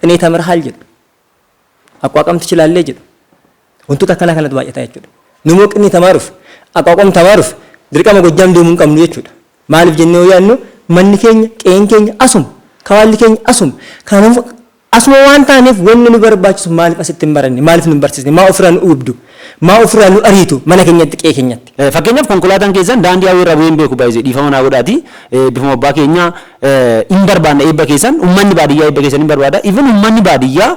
ቅኔ ተምርሃል ጅል አቋቋም ትችላለህ ጅል wantoota kana kanatu baay'ataa jechuudha numoo ቅኔ ተማሩፍ አቋቋም ተማሩፍ ድርቀማ ጎጃም ደሙን ቀምኑ jechuudha maaliif jennee yaannu manni keenya qeen keenya asum kawalli keenya asum kanaaf asuma waan taaneef wanni nu barbaachisu maaliif asitti hin baranne maaliif nu barsiisne maa ofirraa nu ubdu maa ofirraa nu ariitu mana keenyatti qee keenyatti fakkeenyaaf konkolaataan keessan daandii hawwirra bu'een beeku baay'ee dhiifama naa godhaati bifuma abbaa keenya hin barbaanne eebba keessan ummanni baadiyyaa eebba keessan hin barbaada even ummanni baadiyyaa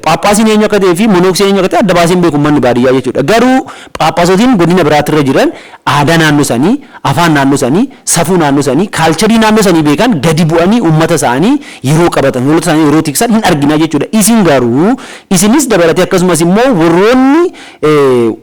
paappaasiin eenyu akka ta'ee fi monookseen eenyu akka ta'e adda baaseen beeku ummanni baadiyyaa jechuudha garuu paappaasotiin godina biraatirra jiran aadaa naannoo sanii afaan naannoo sanii safuu naannoo sanii kaalcharii naannoo sanii beekan gadi bu'anii ummata isaanii yeroo qabatan hoolota isaanii yeroo tiksan hin argina jechuudha isin garuu isinis dabalatee akkasumas immoo warroonni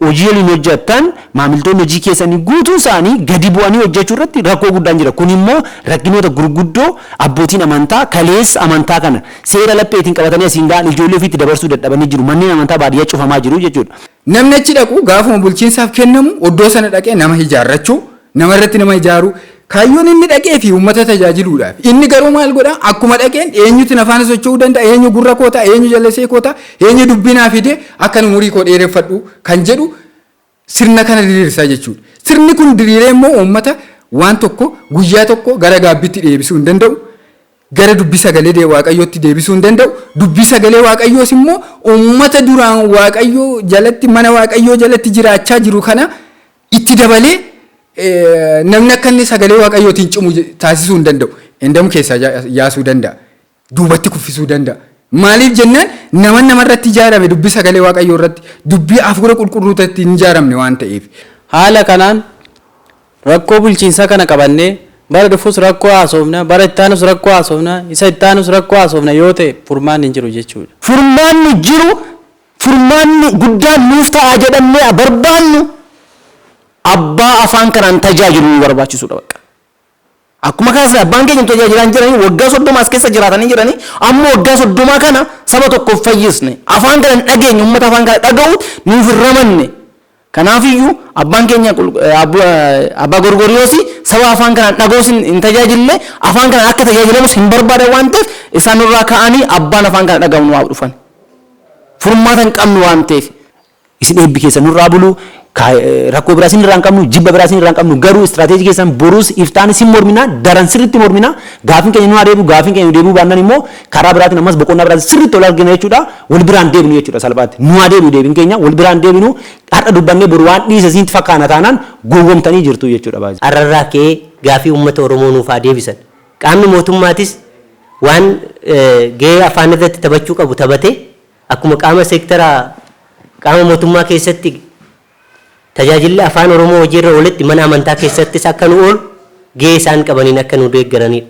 hojii waliin hojjetan maamiltoonni hojii keessanii guutuu isaanii gadi bu'anii hojjechuu irratti rakkoo guddaan jira kun immoo rakkinoota gurguddoo abbootiin amantaa kaleessa amantaa kana seera lapheetiin qabatanii asiin ga'an ijoollee ofiitti dabarsuu dadhabanii jiru manneen amantaa baadiyyaa cufamaa jiru jechuudha. Namni achi dhaqu gaafuma bulchiinsaaf kennamu oddoo sana dhaqee nama ijaarrachuu nama irratti nama ijaaru kaayyoon inni dhaqee fi uummata tajaajiluudhaaf inni garuu maal godha akkuma dhaqeen eenyutti nafaan socho'uu danda'a eenyu gurra koota eenyu jallasee koota eenyu dubbinaa fide akka umurii koo dheereffadhu kan jedhu sirna kana diriirsaa jechuudha. Sirni kun diriiree immoo uummata waan tokko guyyaa tokko gara gaabbiitti deebisuu hin danda'u. Gara dubbii sagalee waaqayyootti deebisuu hin danda'u. Dubbii sagalee waaqayyoos immoo uummata duraan waaqayyoo jalatti mana waaqayyoo jalatti jiraachaa jiru kana itti dabalee namni akka inni sagalee waaqayyootiin cimu taasisuu hin danda'u. Endam keessaa yaasuu danda'a. Duubatti kuffisuu danda'a. Maaliif jennaan namarratti ijaarame dubbii sagalee waaqayyoo irratti dubbii hafuura qulqulluutti hin ijaaramne waan ta'eef. Haala kanaan rakkoo bulchiinsaa kana qabannee bara dhufuus rakkoo haasofna bara ittaanus rakkoo haasofna isa ittaanus rakkoo haasofna yoo ta'e furmaanni hin jiru jechuudha. Furmaanni jiru furmaanni guddaan nuuf ta'a jedhamee barbaannu abbaa afaan kanaan tajaajilu nu barbaachisuudha bakka. Akkuma kanas abbaan keenya tajaajilan jiranii waggaa 30 as keessa jiraatanii jiranii ammoo waggaa 30 kana saba tokkoof fayyisne afaan kanaan dhageenya uummata afaan kana dhaga'u nuuf hirramanne. Kanaafiyyuu abbaan keenya abbaa Gorgoriyoosi saba afaan kanaan dhaga'uus hin tajaajille afaan kanaan akka tajaajilamus hin barbaadan waan ta'eef isaan irraa ka'anii abbaan afaan kana dhaga'u nu haa dhufan. Furmaata hin qabnu waan ta'eef isin eebbi keessa nurraa bulu rakkoo biraas irraa hin qabnu jibba biraas irraa hin qabnu garuu istiraatiijii keessan boruus iftaan isin mormina daran sirriitti mormina gaafin keenya nu adeemu gaafin keenya deebi'uu baannaan immoo karaa biraatiin ammas boqonnaa biraatiin sirriitti ol argina jechuudha wal biraan deebinu jechuudha salphaatti nu adeemu deebin keenya wal biraan deebinu har'a dubbannee boru waan dhiisa isiin fakkaana taanaan gowwomtanii jirtu jechuudha baay'ee. Ararraa kee gaafii uummata Oromoo nuuf haa deebisan qaamni mootummaatis waan gahee afaan irratti taphachuu qabu taphate akkuma qaama seektaraa qaama mootummaa keessatti tajaajilli afaan Oromoo hojiirra oolatti mana amantaa keessattis akka nu oolu gahee isaan qabaniin akka nu deeggaranidha.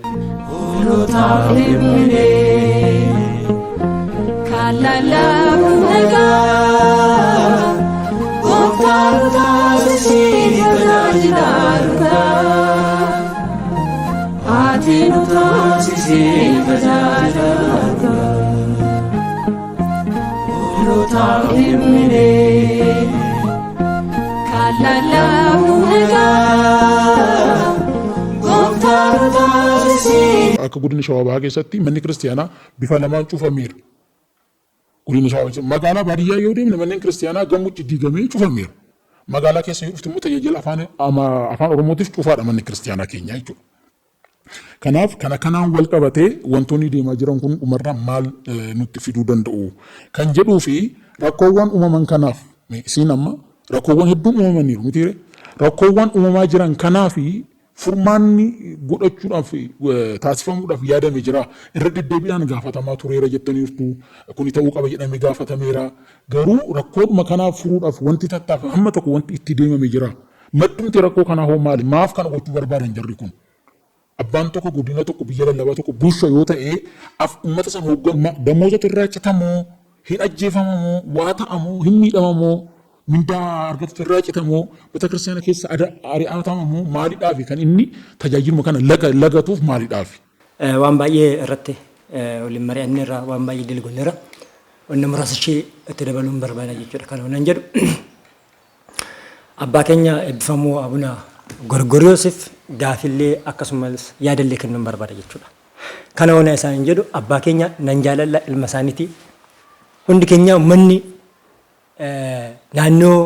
Akka godina Shawaa Bahaa keessatti manni kiristaanaa bifa lamaan cufameera. Godina Shawaa magaalaa baadiyyaa yoo deemne manneen kiristaanaa gammoojjii diigamee cufameera. Magaalaa keessa yoo dhufte immoo tajaajila afaan Oromootiif cufaadha manni kiristaanaa keenya jechuudha. Kanaaf kanaan wal qabatee wantoonni deemaa jiran kun umarraa maal nutti fiduu danda'u kan jedhuu fi rakkoowwan uumaman kanaaf isiin amma rakkoowwan hedduun uumamaniiru mitiire rakkoowwan uumamaa jiran kanaaf furmaanni godhachuudhaaf taasifamuudhaaf yaadame jira irra deddeebiidhaan gaafatamaa tureera jettaniirtu kuni ta'uu qaba jedhamee gaafatameera garuu rakkoodhuma kanaaf furuudhaaf wanti tattaafame hamma tokko wanti itti deemame jira maddumti rakkoo kanaa hoo maali maaf kana gochuu barbaadan jarri kun abbaan tokko godina tokko biyya lallabaa tokko bulcha yoo ta'e uummata sana hoogganuma damoota irraa citamoo hin ajjeefamoo waa ta'amoo hin miidhamamoo mindaa argatu irraa citamoo bita kiristaana keessa ari'atamoo maaliidhaafi kan inni tajaajiluma kana lagatuuf maaliidhaafi. Waan baay'ee irratti waliin mari'annee irraa waan baay'ee dalgoonni irra wanna muraasa ishee itti dabaluun barbaada jechuudha. Kan wannan jedhu abbaa keenya eebbifamoo abuna Gorgoriyoosiif gaafillee akkasumas yaadallee kennuun barbaada jechuudha. Kana waan isaan jedhu abbaa keenya nan jaalalla ilma isaaniiti. Hundi keenya uummanni naannoo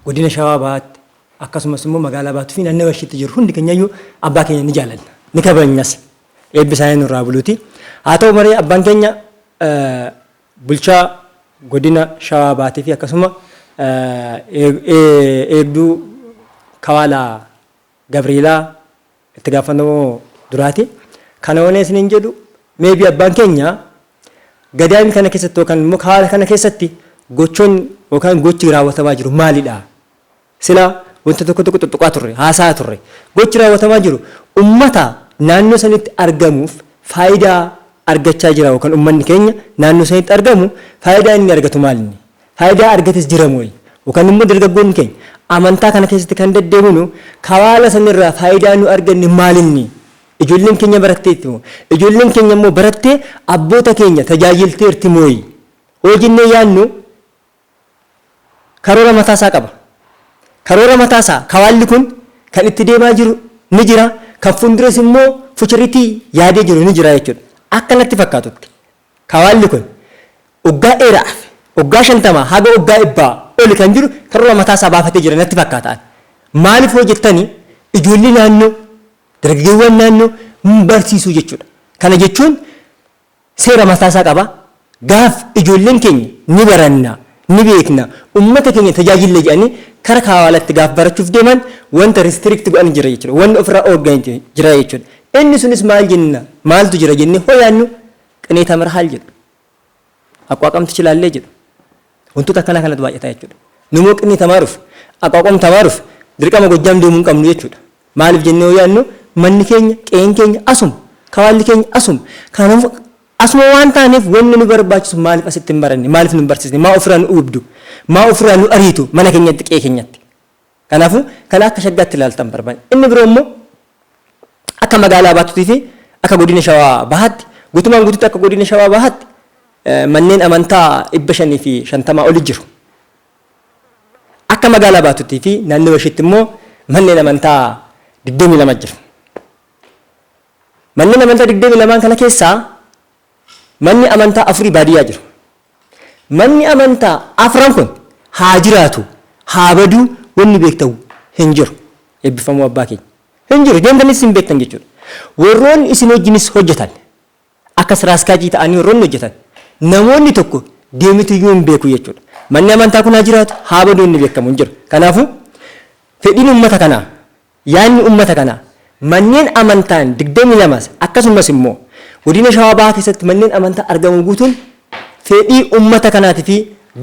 godina Shawaa Bahaatti akkasumas immoo magaalaa Baatuu fi naannoo Washiitti jiru hundi keenyayyuu abbaa keenya ni jaalalla ni kabajnas eebbi isaanii nurraa buluuti. Haa ta'u malee abbaan keenya bulchaa godina Shawaa Bahaatii fi akkasuma eegduu Kawaalaa Gabriilaa itti gaafatamoo duraati. Kana waan isiniin jedhu meebii abbaan keenya gadaami kana keessatti yookaan immoo Kawaala kana keessatti gochoon yookaan gochi raawwatamaa jiru maalidha? Sila wanta tokko tuttuqaa turre haasaa turre gochi raawwatamaa jiru ummata naannoo sanitti argamuuf faayidaa argachaa jira yookaan ummanni keenya naannoo sanitti argamu faayidaa inni argatu maalinni? Faayidaa argates jira mooyi yookaan immoo dargaggoonni keenya amantaa kana keessatti kan deddeebinu Kawaala sanirraa faayidaa nu arganne maalinni? Ijoolleen keenya baratteetti moo ijoolleen keenya immoo barattee abboota keenya tajaajilteerti mooyi? Hojiinnee yaannu karoora mataasaa qaba. Karoora mataasaa Kawaalli kun kan itti deemaa jiru ni jira. Kan fuulduras immoo fucharitii yaadee jiru ni jira jechuudha. Akka natti fakkaatutti Kawaalli kun waggaa dheeraaf waggaa 50 haga waggaa 100 oli kan jiru karoora mataasaa baafatee jira natti fakkaata. Maaliif hojjettanii ijoollee naannoo dargaggeewwan naannoo barsiisuu jechuudha. Kana jechuun seera mataasaa qaba. Gaaf ijoolleen keenya ni baranna ni beekna ummata keenya tajaajilla jedhanii kara Kawaalatti gaaf barachuuf deeman wanta restrict godhan jira jechuudha. Wanni ofirraa organize jira jechuudha. Inni sunis maal jenna maaltu jira jennee hooyaannu qinee tamara haal jedhu. Aqwaaqamti chilaallee jedhu. Wantoota akkana kanatu baay'ataa jechuudha. Numoo qinee tamaaruuf aqwaaqam tamaaruuf dirqama Gojjaam deemuu hin qabnu jechuudha. Maaliif jennee hooyaannu manni keenya qe'een keenya asuma Kawaalli keenya asuma. Kanaafuu asuma waan taaneef wanni nu barbaachisu maaliif asitti hin baranne maaliif nu barsiisne maa ofirraa nu ubdu maa ofirraa nu ariitu mana keenyatti qe'ee keenyatti. Kanaafuu kana akka shaggaatti ilaaltan barbaanne. Inni biroo immoo akka magaalaa Baatuutii fi akka godina Shawaa Bahaatti guutumaan guutuutti akka godina Shawaa Bahaatti manneen amantaa 550 oli jiru. Akka magaalaa Baatuutii fi naannoo Washiitti immoo manneen amantaa 22 jiru. Manneen amantaa 22 kana keessaa manni amantaa 4 baadiyyaa jiru. Manni amantaa 4 kun haa jiraatu haa baduu wanni beektamu hin jiru. Eebbifamuu abbaa keenya. Hin jiru deemtanis hin beektan jechuudha. Warroonni isin wajjinis hojjetan akka siraaskaajii ta'anii warroonni hojjetan namoonni tokko deemitu iyyuu hin beeku jechuudha. Manni amantaa kun haa jiraatu haa baduu inni beekamu hin jiru. Kanaafuu fedhiin uummata kanaa yaanni uummata kanaa manneen amantaan 22 akkasumas immoo godina Shawaa Bahaa keessatti manneen amantaa argamu guutuun fedhii uummata kanaatii fi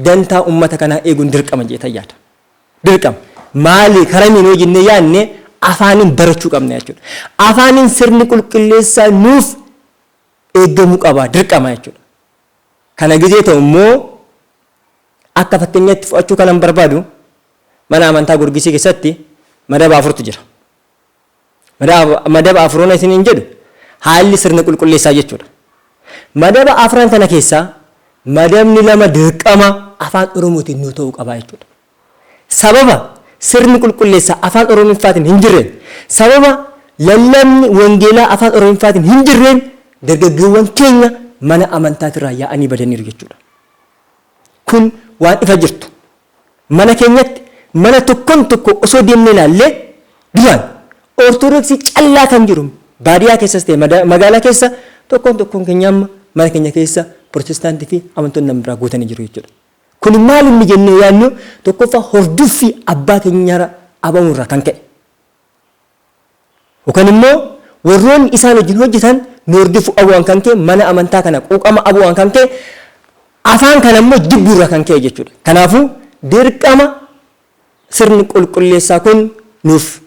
dantaa uummata kanaa eeguun dirqama jedhee yaada. Dirqama maali karamiin hojiinnee yaadne afaaniin barachuu qabna jechuudha. Afaaniin sirni qulqulleessaa nuuf eegamuu qaba dirqama jechuudha. Kana gizee ta'u immoo akka fakkeenyaatti fudhachuu kanan barbaadu mana amantaa Gorgisii keessatti madaba 4tu jira. Madaba 4 isiniin jedhu haalli sirna qulqulleessaa jechuudha. Madaba 4 kana keessaa madabni 2 dirqama afaan Oromootiin nuu ta'uu qaba jechuudha. Sababa sirni qulqulleessaa afaan Oromoffaatiin hin jirreen sababa lallabni wangeelaa afaan Oromoffaatiin hin jirreen dargaggeewwan keenya mana amantaatirraa yaa'anii badaniiru jechuudha. Kun waan ifa jirtu. Mana keenyatti mana tokkoon tokko osoo deemnee ilaallee duraan Ortodoksii callaa kan jiru baadiyyaa keessas ta'e magaalaa keessa tokkoon keenya amma mana keenya keessa Pirotestaantii fi amantoonni nama biraa guutanii jiru jechuudha. Kun maal inni jennee yaadnu tokkoffaa hordoffii abbaa keenyaa abamurraa kan ka'e. Yookaan immoo warroonni isaan wajjin hojjetan nu hordofuu abu'aan kan ka'e mana amantaa kana quuqama abu'aan kan ka'e afaan kana immoo jibbuurraa kan ka'e jechuudha. Kanaafuu dirqama sirni qulqulleessaa kun nuuf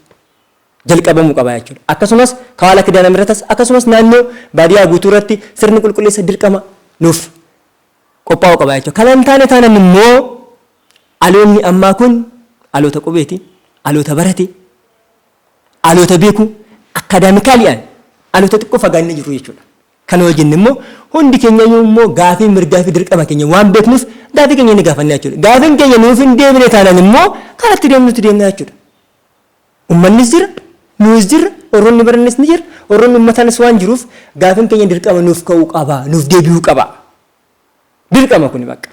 jalqabamuu qaba jechuudha. Akkasumas Kawaala Kidaana Miratas akkasumas naannoo baadiyyaa guutuu irratti sirni qulqulleessaa dirqama nuuf qophaa'uu qaba jechuudha. Kana hin taane taanaan immoo aloonni ammaa kun aloota qubeeti, aloota barate, aloota beeku akkaadaamikaaliidhaan aloota xiqqoo fagaannee jiru jechuudha. Kana wajjin immoo hundi keenya immoo gaafii mirgaa fi dirqama keenya waan beeknuuf gaafii keenya ni gaafannaa jechuudha. Gaafiin keenya nuuf hin deemne taanaan immoo kanatti deemnutti deemna jechuudha. Uummannis jira, nuus jira, warroonni baranis ni jira, warroonni ummatanis waan jiruuf gaafin keenya dirqama nuuf ka'uu qaba, nuuf deebi'uu qaba. Dirqama kuni bakka.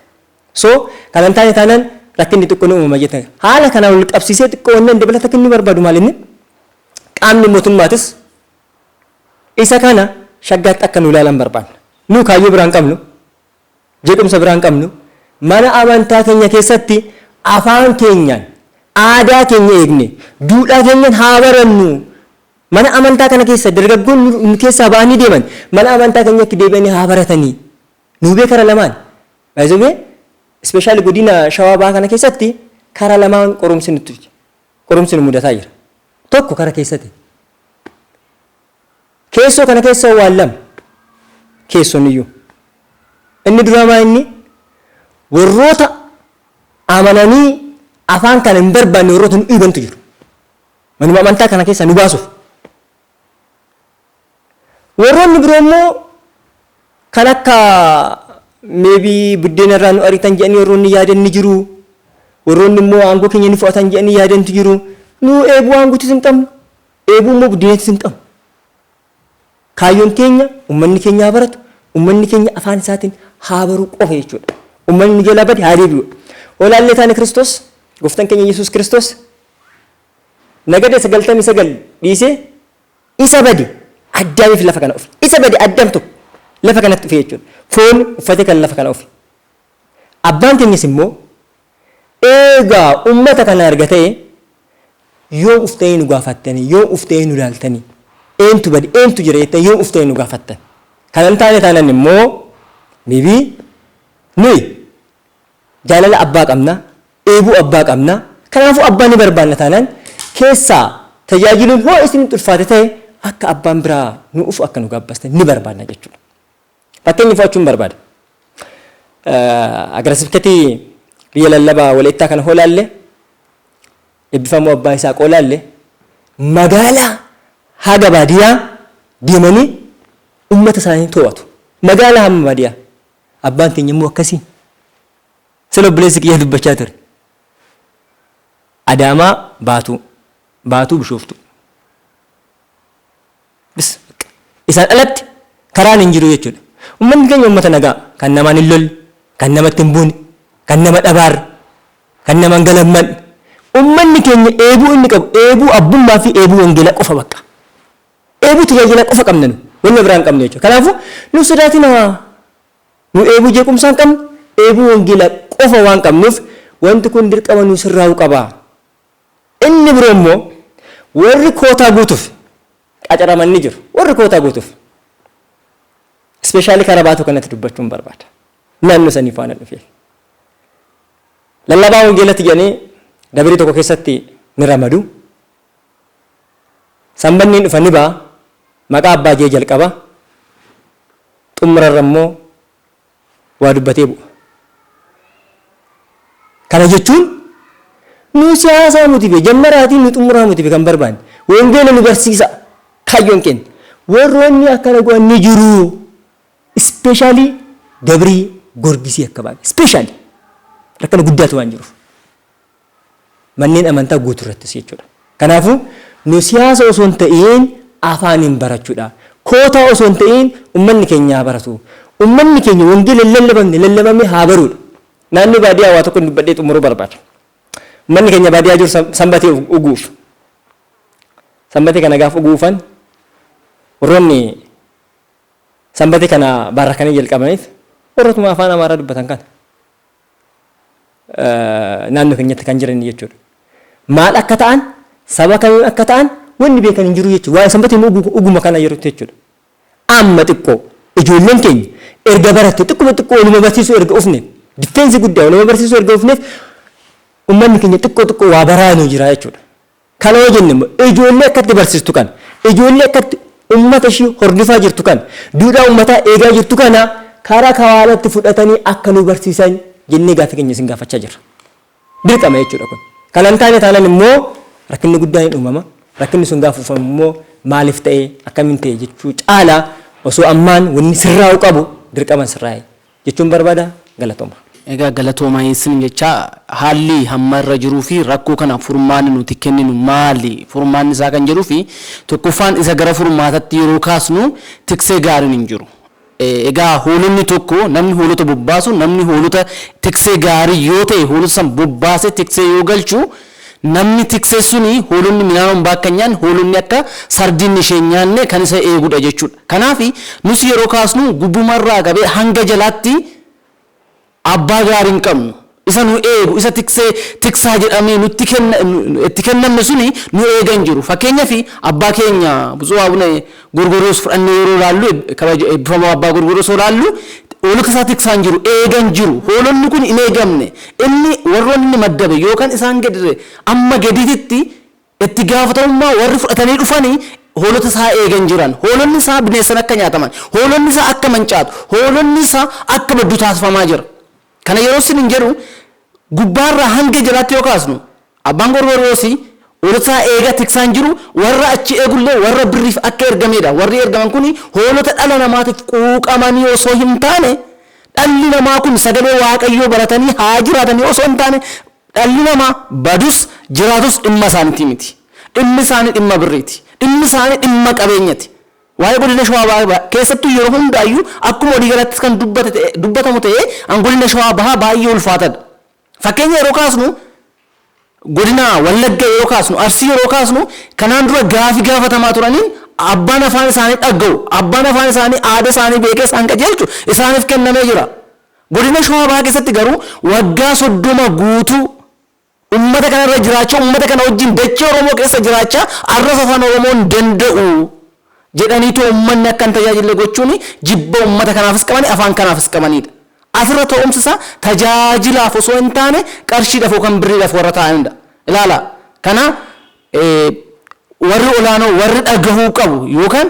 So kanan taanaan rakkinni xiqqoo uumama jette. Haala kana wal qabsiisee xiqqoo wannan dabalata kan inni barbaadu maal inni? Qaamni mootummaatis isa kana shaggaatti akka nu ilaalan barbaadna. Nu kaayyoo biraan qabnu, jeequmsa biraan qabnu, mana amantaa keenya keessatti afaan keenyaan aadaa keenya eegne duudhaa keenyaan haa barannu. Mana amantaa kana keessa dargaggoon nu keessaa ba'anii deeman mana amantaa keenyatti deebi'anii haa baratanii. Nu beekara lamaan. Baay'ee ispeeshaali godina Shawaa Bahaa kana keessatti karaa lamaan qorumsi nu mudataa jira. Tokko karaa keessatti. Keessoo kana keessa waan lama. Keessoon iyyuu. Inni duraamaa inni warroota amananii afaan kana hin barbaanne warroota nu dhiibantu jiru. Manuma amantaa kana keessa nu baasuuf. Warroonni biroo immoo kan akka maybe buddeena irraa nu ariitan jedhanii warroonni yaadan ni jiru. Warroonni immoo aangoo keenya ni fudhatan jedhanii yaadantu jiru. Nu eebuu aanguutis hin qabnu. Eebuu immoo buddeenattis hin qabnu. Kaayyoon keenya uummanni keenya haa baratu, uummanni keenya afaan isaatiin haa baruu qofa jechuudha. Uummanni jalaa bade haa deebi'u. Olaallee taane Kiristoos, gooftaan keenya Yesuus Kiristoos nagada 99 dhiisee isa bade addaamiif lafa kana ofi. Isa bade addaamtu lafa kanatti ofi jechuudha. Foon uffate kan lafa kana ofi. Abbaan keenyas immoo eegaa uummata kana arga ta'e yoo uftee nu gaafattanii, yoo uftee nu ilaaltanii eentu bade eentu jira jettanii yoo uftee nu gaafattan. Kanan taanaan immoo maybe nuyi jaalala abbaa qabna, eebuu abbaa qabna. Kanaafuu abbaan ni barbaanna taanaan keessaa tajaajiluun hoo isin ulfaate ta'e akka abbaan biraa nu ufu akka nu gaabbastan ni barbaanna jechuudha. Fakkeenyi fudhachuun barbaada. Agara sibkatii biyya lallabaa walaittaa kana hoolaalle eebbifamuu abbaa isaa qoolaalle magaalaa haga baadiyyaa deemanii ummata isaanii to'atu. Magaalaa hamma baadiyyaa. Abbaan keenya immoo akkasii. Sila obboleessi kiyya dubbachaa ture. Adaamaa baatuu bishooftu. Isaan alatti karaan hin jiru jechuudha. Uummanni keenya uummata nagaa kan namaan hin lolle, kan namatti hin buune, kan nama dhabaarre, kan nama hin galamman. Uummanni keenya eebuu inni qabu eebuu abbummaa fi eebuu wangeelaa qofa bakka. Eebuu tajaajila qofa qabna nu wanna biraan qabne jechuudha. Kanaafuu nu sodaatina nu eebuu jeequmsaa hin qabnu eebuu wangeelaa qofa waan qabnuuf wanti kun dirqama nu sirraa'uu qaba. Inni biroo immoo warri kootaa guutuuf qacaraman ni jiru. Warri kootaa guutuuf ispeeshaalii karaa baatu kanatti dubbachuun barbaada. Naannoo sanii faana dhufee. Lallabaa wangeelatti jedhanii dabarii tokko keessatti ni ramadu. Sanbanni dhufa ni ba'a. Maqaa abbaa jee jalqaba. Xumurarra immoo waa dubbatee bu'a. Kana jechuun nu siyaasaa motive jammaraatiin nu xumuraa motive kan barbaanne wangeela nu barsiisa kaayyoon keenya. Warroonni akkana go'an ni jiru. Ispeeshaalii dabrii gorgisii akka baay'ee. Ispeeshaalii rakkana guddaatu waan jiruuf. Manneen amantaa guutuu irrattis jechuudha. Kanaafuu nu siyaasa osoo hin ta'in afaaniin barachuudha. Kootaa osoo hin ta'in uummanni keenya baratu. Uummanni keenya wangeela lallabamee haa baruudha. Naannoo baadiyyaa waa tokko dubbadhee xumuruu barbaada. Uummanni keenya baadiyyaa jiru sanbatee uguuf. Sanbatee kana gaaf uguufan warroonni sanbatee kana barakanii jalqabaniif warrootuma afaan amaaraa dubbatan kana. Naannoo keenyatti kan jiran jechuudha. Maal akka ta'an saba kamiin akka ta'an wanni beekan hin jiru jechuudha. Waa'ee sanbatiin uguma kana yerootti jechuudha. Amma xiqqoo ijoolleen keenya erga baratte xiqqoo waluma barsiisuu erga ufneef difeensi guddaa waluma barsiisuu erga ufneef uummanni keenya xiqqoo waa baraanu jira jechuudha. Kana yoo jenne ijoollee akkatti barsiistu kan ijoollee akkatti uummata ishii hordofaa jirtu kan duudhaa uummataa eegaa jirtu kana karaa kawaalatti fudhatanii akka nu barsiisan jennee gaaffii keenya isin gaafachaa jirra. Dirqama jechuudha kun. Kanan taanaan immoo rakkinni guddaan hin uumama. Rakkinni sun gaafa uumamu immoo maaliif ta'e akkamiin ta'e jechuu caalaa osoo ammaan wanni sirraa'uu qabu dirqama sirraa'e jechuun barbaada galatooma. Egaa galatoomaa isin jecha haalli hamma irra jiruu fi rakkoo kana furmaanni nuti kenninu maali? Furmaanni isaa kan jedhuu fi tokkoffaan isa gara furmaatatti yeroo kaasnu tiksee gaariin hin jiru. Egaa hoolonni tokko namni hoolota bobbaasu namni hoolota tiksee gaarii yoo ta'e hoolota san bobbaasee tiksee yoo galchu namni tiksee suni hoolonni midhaan baakanyaan hoolonni akka sardiin ishee nyaanne kan isa eegudha jechuudha. Kanaaf nus yeroo kaasnu gubbumarraa qabee hanga jalaatti abbaa gaarii hin qabnu. Isa nu eegu isa tiksaa jedhamee nutti itti kennamne suni nu eegan jiru. Fakkeenyaaf abbaa keenya Butsuu Abune Gorgoriyoos fudhannee yeroo laallu eebbifamaa abbaa Gorgoriyoos yoo laallu hoolota isaa tiksaan jiru eegan jiru. Hoolonni kun hin eegamne. Inni warroonni maddabe yookaan isaan gadire amma gadiitti itti gaafatamummaa warri fudhatanii dhufanii hoolota isaa eegan jiran. Hoolonni isaa bineensan akka nyaataman, hoolonni isaa akka mancaatu, hoolonni isaa akka baddu taasifamaa jira. Kana yeroo isin hin jedhu gubbaarraa hanga jalaatti yoo kaasnu abbaan Gorgoriyoos hoolota eega tiksaan jiru warra achi eegullee warra birriif akka ergamedha. Warri ergaman kun hoolota dhala namaatiif quuqamanii osoo hin taane dhalli namaa kun sagalee Waaqayyoo baratanii haa jiraatanii osoo hin taane dhalli namaa badus jiraatus dhimma isaaniiti miti. Dhimmi isaanii dhimma birriiti. Dhimmi isaanii dhimma qabeenyati. Waa'ee godina Shawaa keessattuu yeroo hundaayyuu akkuma walii galatti kan dubbatamu ta'ee godina Shawaa bahaa baay'ee ulfaatadha. Fakkeenya yeroo kaasnu godina Wallagga yeroo kaasnu Arsii yeroo kaasnu kanaan dura gaafii gaafatamaa turaniin abbaan afaan isaanii dhagga'u abbaan afaan isaanii aadaa isaanii beekee isaan qajeelchu isaaniif kennamee jira. Godina Shawaa bahaa keessatti garuu waggaa 30 guutuu ummata kanarra jiraachaa ummata kana wajjin dachee Oromoo keessa jiraachaa arraba afaan Oromoon danda'u jedhaniitu uummanni akka hin tajaajille gochuun jibba uummata kanaafis qabani afaan kanaafis qabanidha. Asirra ta'umsa tajaajilaaf osoo hin taane qarshiidhaaf yookaan birriidhaaf warra ta'anidha. Ilaala. Kana warri olaanoo warri dhagahuu qabu yookaan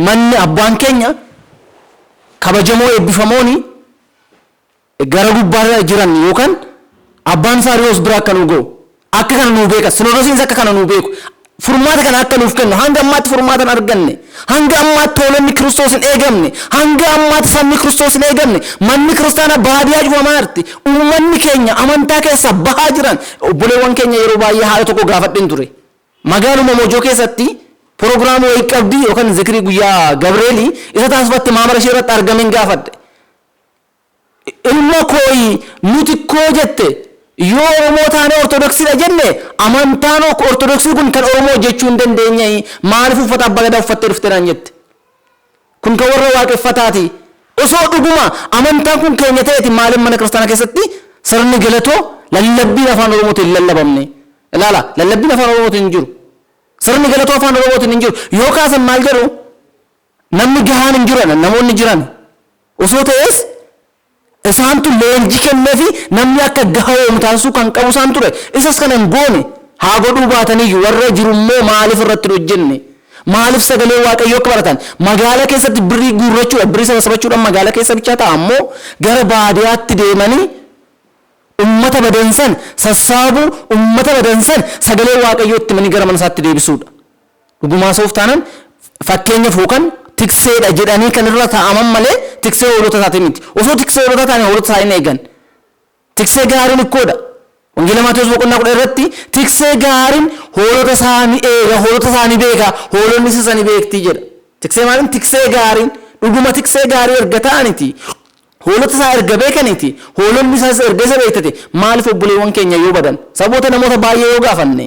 manni abbaan keenya kabajamoo eebbifamooni gara gubbaarra jiran yookaan abbaan Saariyoos bira akka nu ga'u akka kana nu beeka Sinoodosiinis akka kana nu beeku. Furmaata kana akka nuuf kennu hanga ammaatti furmaata hin arganne hanga ammaatti hoolonni Kiristoos hin eegamne hanga ammaatti sabni Kiristoos hin eegamne manni kiristaanaa baadiyyaa cufamaa jirti uummanni keenya amantaa keessa bahaa jiran obboleewwan keenya yeroo baay'ee haala tokko gaafadhin ture magaaluma Moojoo keessatti Proogiraamii wayii qabdi yookaan zikirii guyyaa Gabreelii isa taasifatti maamara ishee irratti argameen gaafadhe ilma kooyi nuti koo jette yoo Oromoo taane Ortodoksiidha jenne amantaan Ortodoksii kun kan Oromoo jechuu hin dandeenye maaliif uffata abbaa gadaa uffattee dhufteedhaan jette kun kan warra waaqeffataati osoo dhuguma amantaan kun keenya ta'eeti maaliif mana kiristaanaa keessatti sirni galatoo lallabbiin afaan Oromootiin lallabamne ilaala lallabbiin afaan Oromootiin hin jiru sirni galatoo afaan Oromootiin hin jiru yoo kaasan maal jedhu namni gahaan hin jiran namoonni jiran osoo ta'es isaantu leenjii kenneefi namni akka gahaa'oomu taasisuu kan qabu isaan ture isas kanan goone haa godhuu baataniyyuu warra jirummoo maaliif irratti hojjenne maaliif sagalee Waaqayyoo akka baratan magaalaa keessatti birrii guurrachuudha birrii sabasabachuudhaan magaalaa keessa bichaa ta'a ammoo gara baadiyyaatti deemanii ummata badansan sassaabuu ummata badansan sagalee Waaqayyoo itti manii gara mana isaatti deebisuudha. Dhugumaa soof taanaan fakkeenyaaf yookaan tikseedha jedhanii kan irra taa'aman malee tiksee hoolota isaati miti. Osoo tiksee hoolota taane hoolota isaa hin eegan. Tiksee gaariin ikkoodha. Wangeela Maatewos boqonnaa 10 irratti tiksee gaariin hoolota isaanii eega hoolota isaanii beeka hoolonni isaanii beektii jedha. Tiksee maaliin tiksee gaariin dhuguma tiksee gaarii erga ta'aniti. Hoolota isaa erga beekaniiti hoolonni isaas erga isa beektate maaliif obboleewwan keenya yoo badan saboota namoota baay'ee yoo gaafanne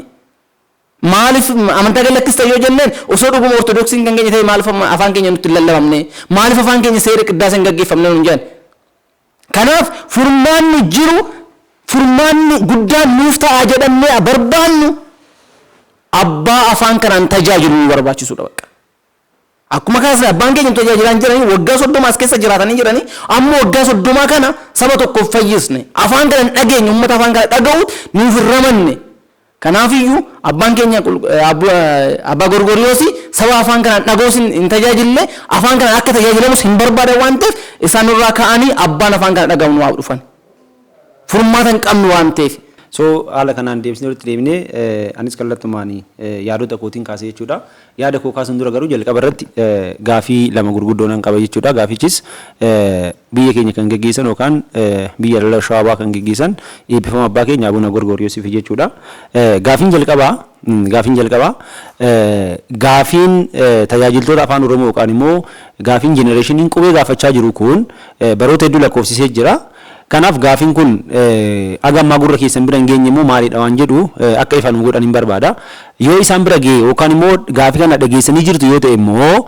maaliif amantaa galakkista yoo jenneen osoo dhuguma Ortodoksiin kan keenya ta'e maaliif afaan keenya nutti lallabamne maaliif afaan keenya seera qiddaasa hin gaggeeffamne nun jedhan. Kanaaf furmaanni jiru furmaanni guddaan nuuf ta'a jedhamee barbaannu abbaa afaan kanaan tajaajilu nu barbaachisuudha bakka. Akkuma kaasa abbaan keenya tajaajilan jiranii waggaa 30 as keessa jiraatanii jiranii ammoo waggaa 30 kana saba tokkoof fayyisne afaan kana dhageenye uummata afaan kana dhaga'u nuuf ramanne. Kanaafiyyuu abbaan keenya abbaa Gorgoriyoos saba afaan kana dhaga'uus hin tajaajille afaan kana akka tajaajilamus hin barbaadan waan ta'eef isaan irraa ka'anii abbaan afaan kana dhaga'u nu haa dhufan. Furmaata hin qabnu waan ta'eef So haala kanaan deebisnee walitti deebinee anis kallattumaan yaadota kootiin kaasee jechuudha. Yaada koo kaasuun dura garuu jalqaba irratti gaafii lama gurguddoo nan qaba jechuudha. Gaafichis biyya keenya kan geggeessan yookaan biyya lalla Shawaa kan geggeessan eebbifama abbaa keenya Abuna Gorgoriyyoosiif jechuudha. Gaafiin jalqabaa gaafiin tajaajiltoota afaan Oromoo yookaan immoo gaafiin jenereeshiniin qubee gaafachaa jiru kun baroota hedduu lakkoofsisee jira. Kanaaf gaafiin kun agammaa gurra keessan bira hin geenye immoo maalidha waan jedhu akka ifaan godhan hin barbaada. Yoo isaan bira ga'e yookaan immoo gaafii kana dhageessanii jirtu yoo ta'e immoo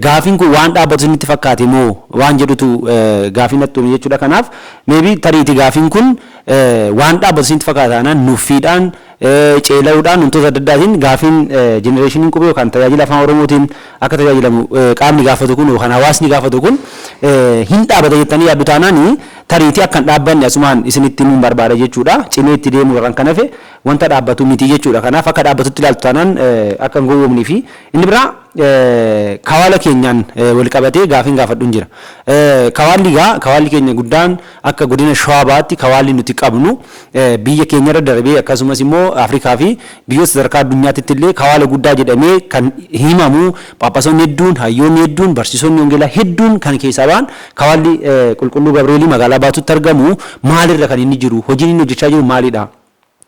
gaafiin kun waan dhaabbatu isinitti fakkaate moo waan jedhutu gaafii natti uume jechuudha. Kanaaf meebii tariiti gaafiin kun waan dhaabbatu isinitti fakkaataanaan nuffiidhaan ceela'uudhaan wantoota adda addaatiin gaafiin jenereeshiniin qubee yookaan tajaajila afaan Oromootiin akka tajaajilamu qaamni gaafatu kun yookaan hawaasni gaafatu kun hin dhaabbata jettanii yaaddu taanaanii tariitii akkan dhaabbanne asumaan isinitti himuun barbaada jechuudha. Cimee itti deemuu irraan kan hafe wanta dhaabbatu miti jechuudha. Kanaaf akka dhaabbatutti ilaaltu taanaan akka hin gowwoomnii fi inni biraa kawaala keenyaan wal qabatee gaafiin gaafadhuun jira. Kawaalli keenya guddaan akka godina Shawaabaatti kawaalli nuti qabnu biyya keenya irra darbee akkasumas immoo Afrikaa fi biyyoota sadarkaa addunyaatti illee kawaala guddaa jedhamee kan himamu Phaaphaasonni hedduun, hayyoonni hedduun, barsiisonni wangeelaa hedduun kan keessaa ba'an kawaalli qulqulluu Gabreelii magaalaa Baatuutti argamu maalirra kan inni jiru, hojiin inni hojjechaa jiru maalidha?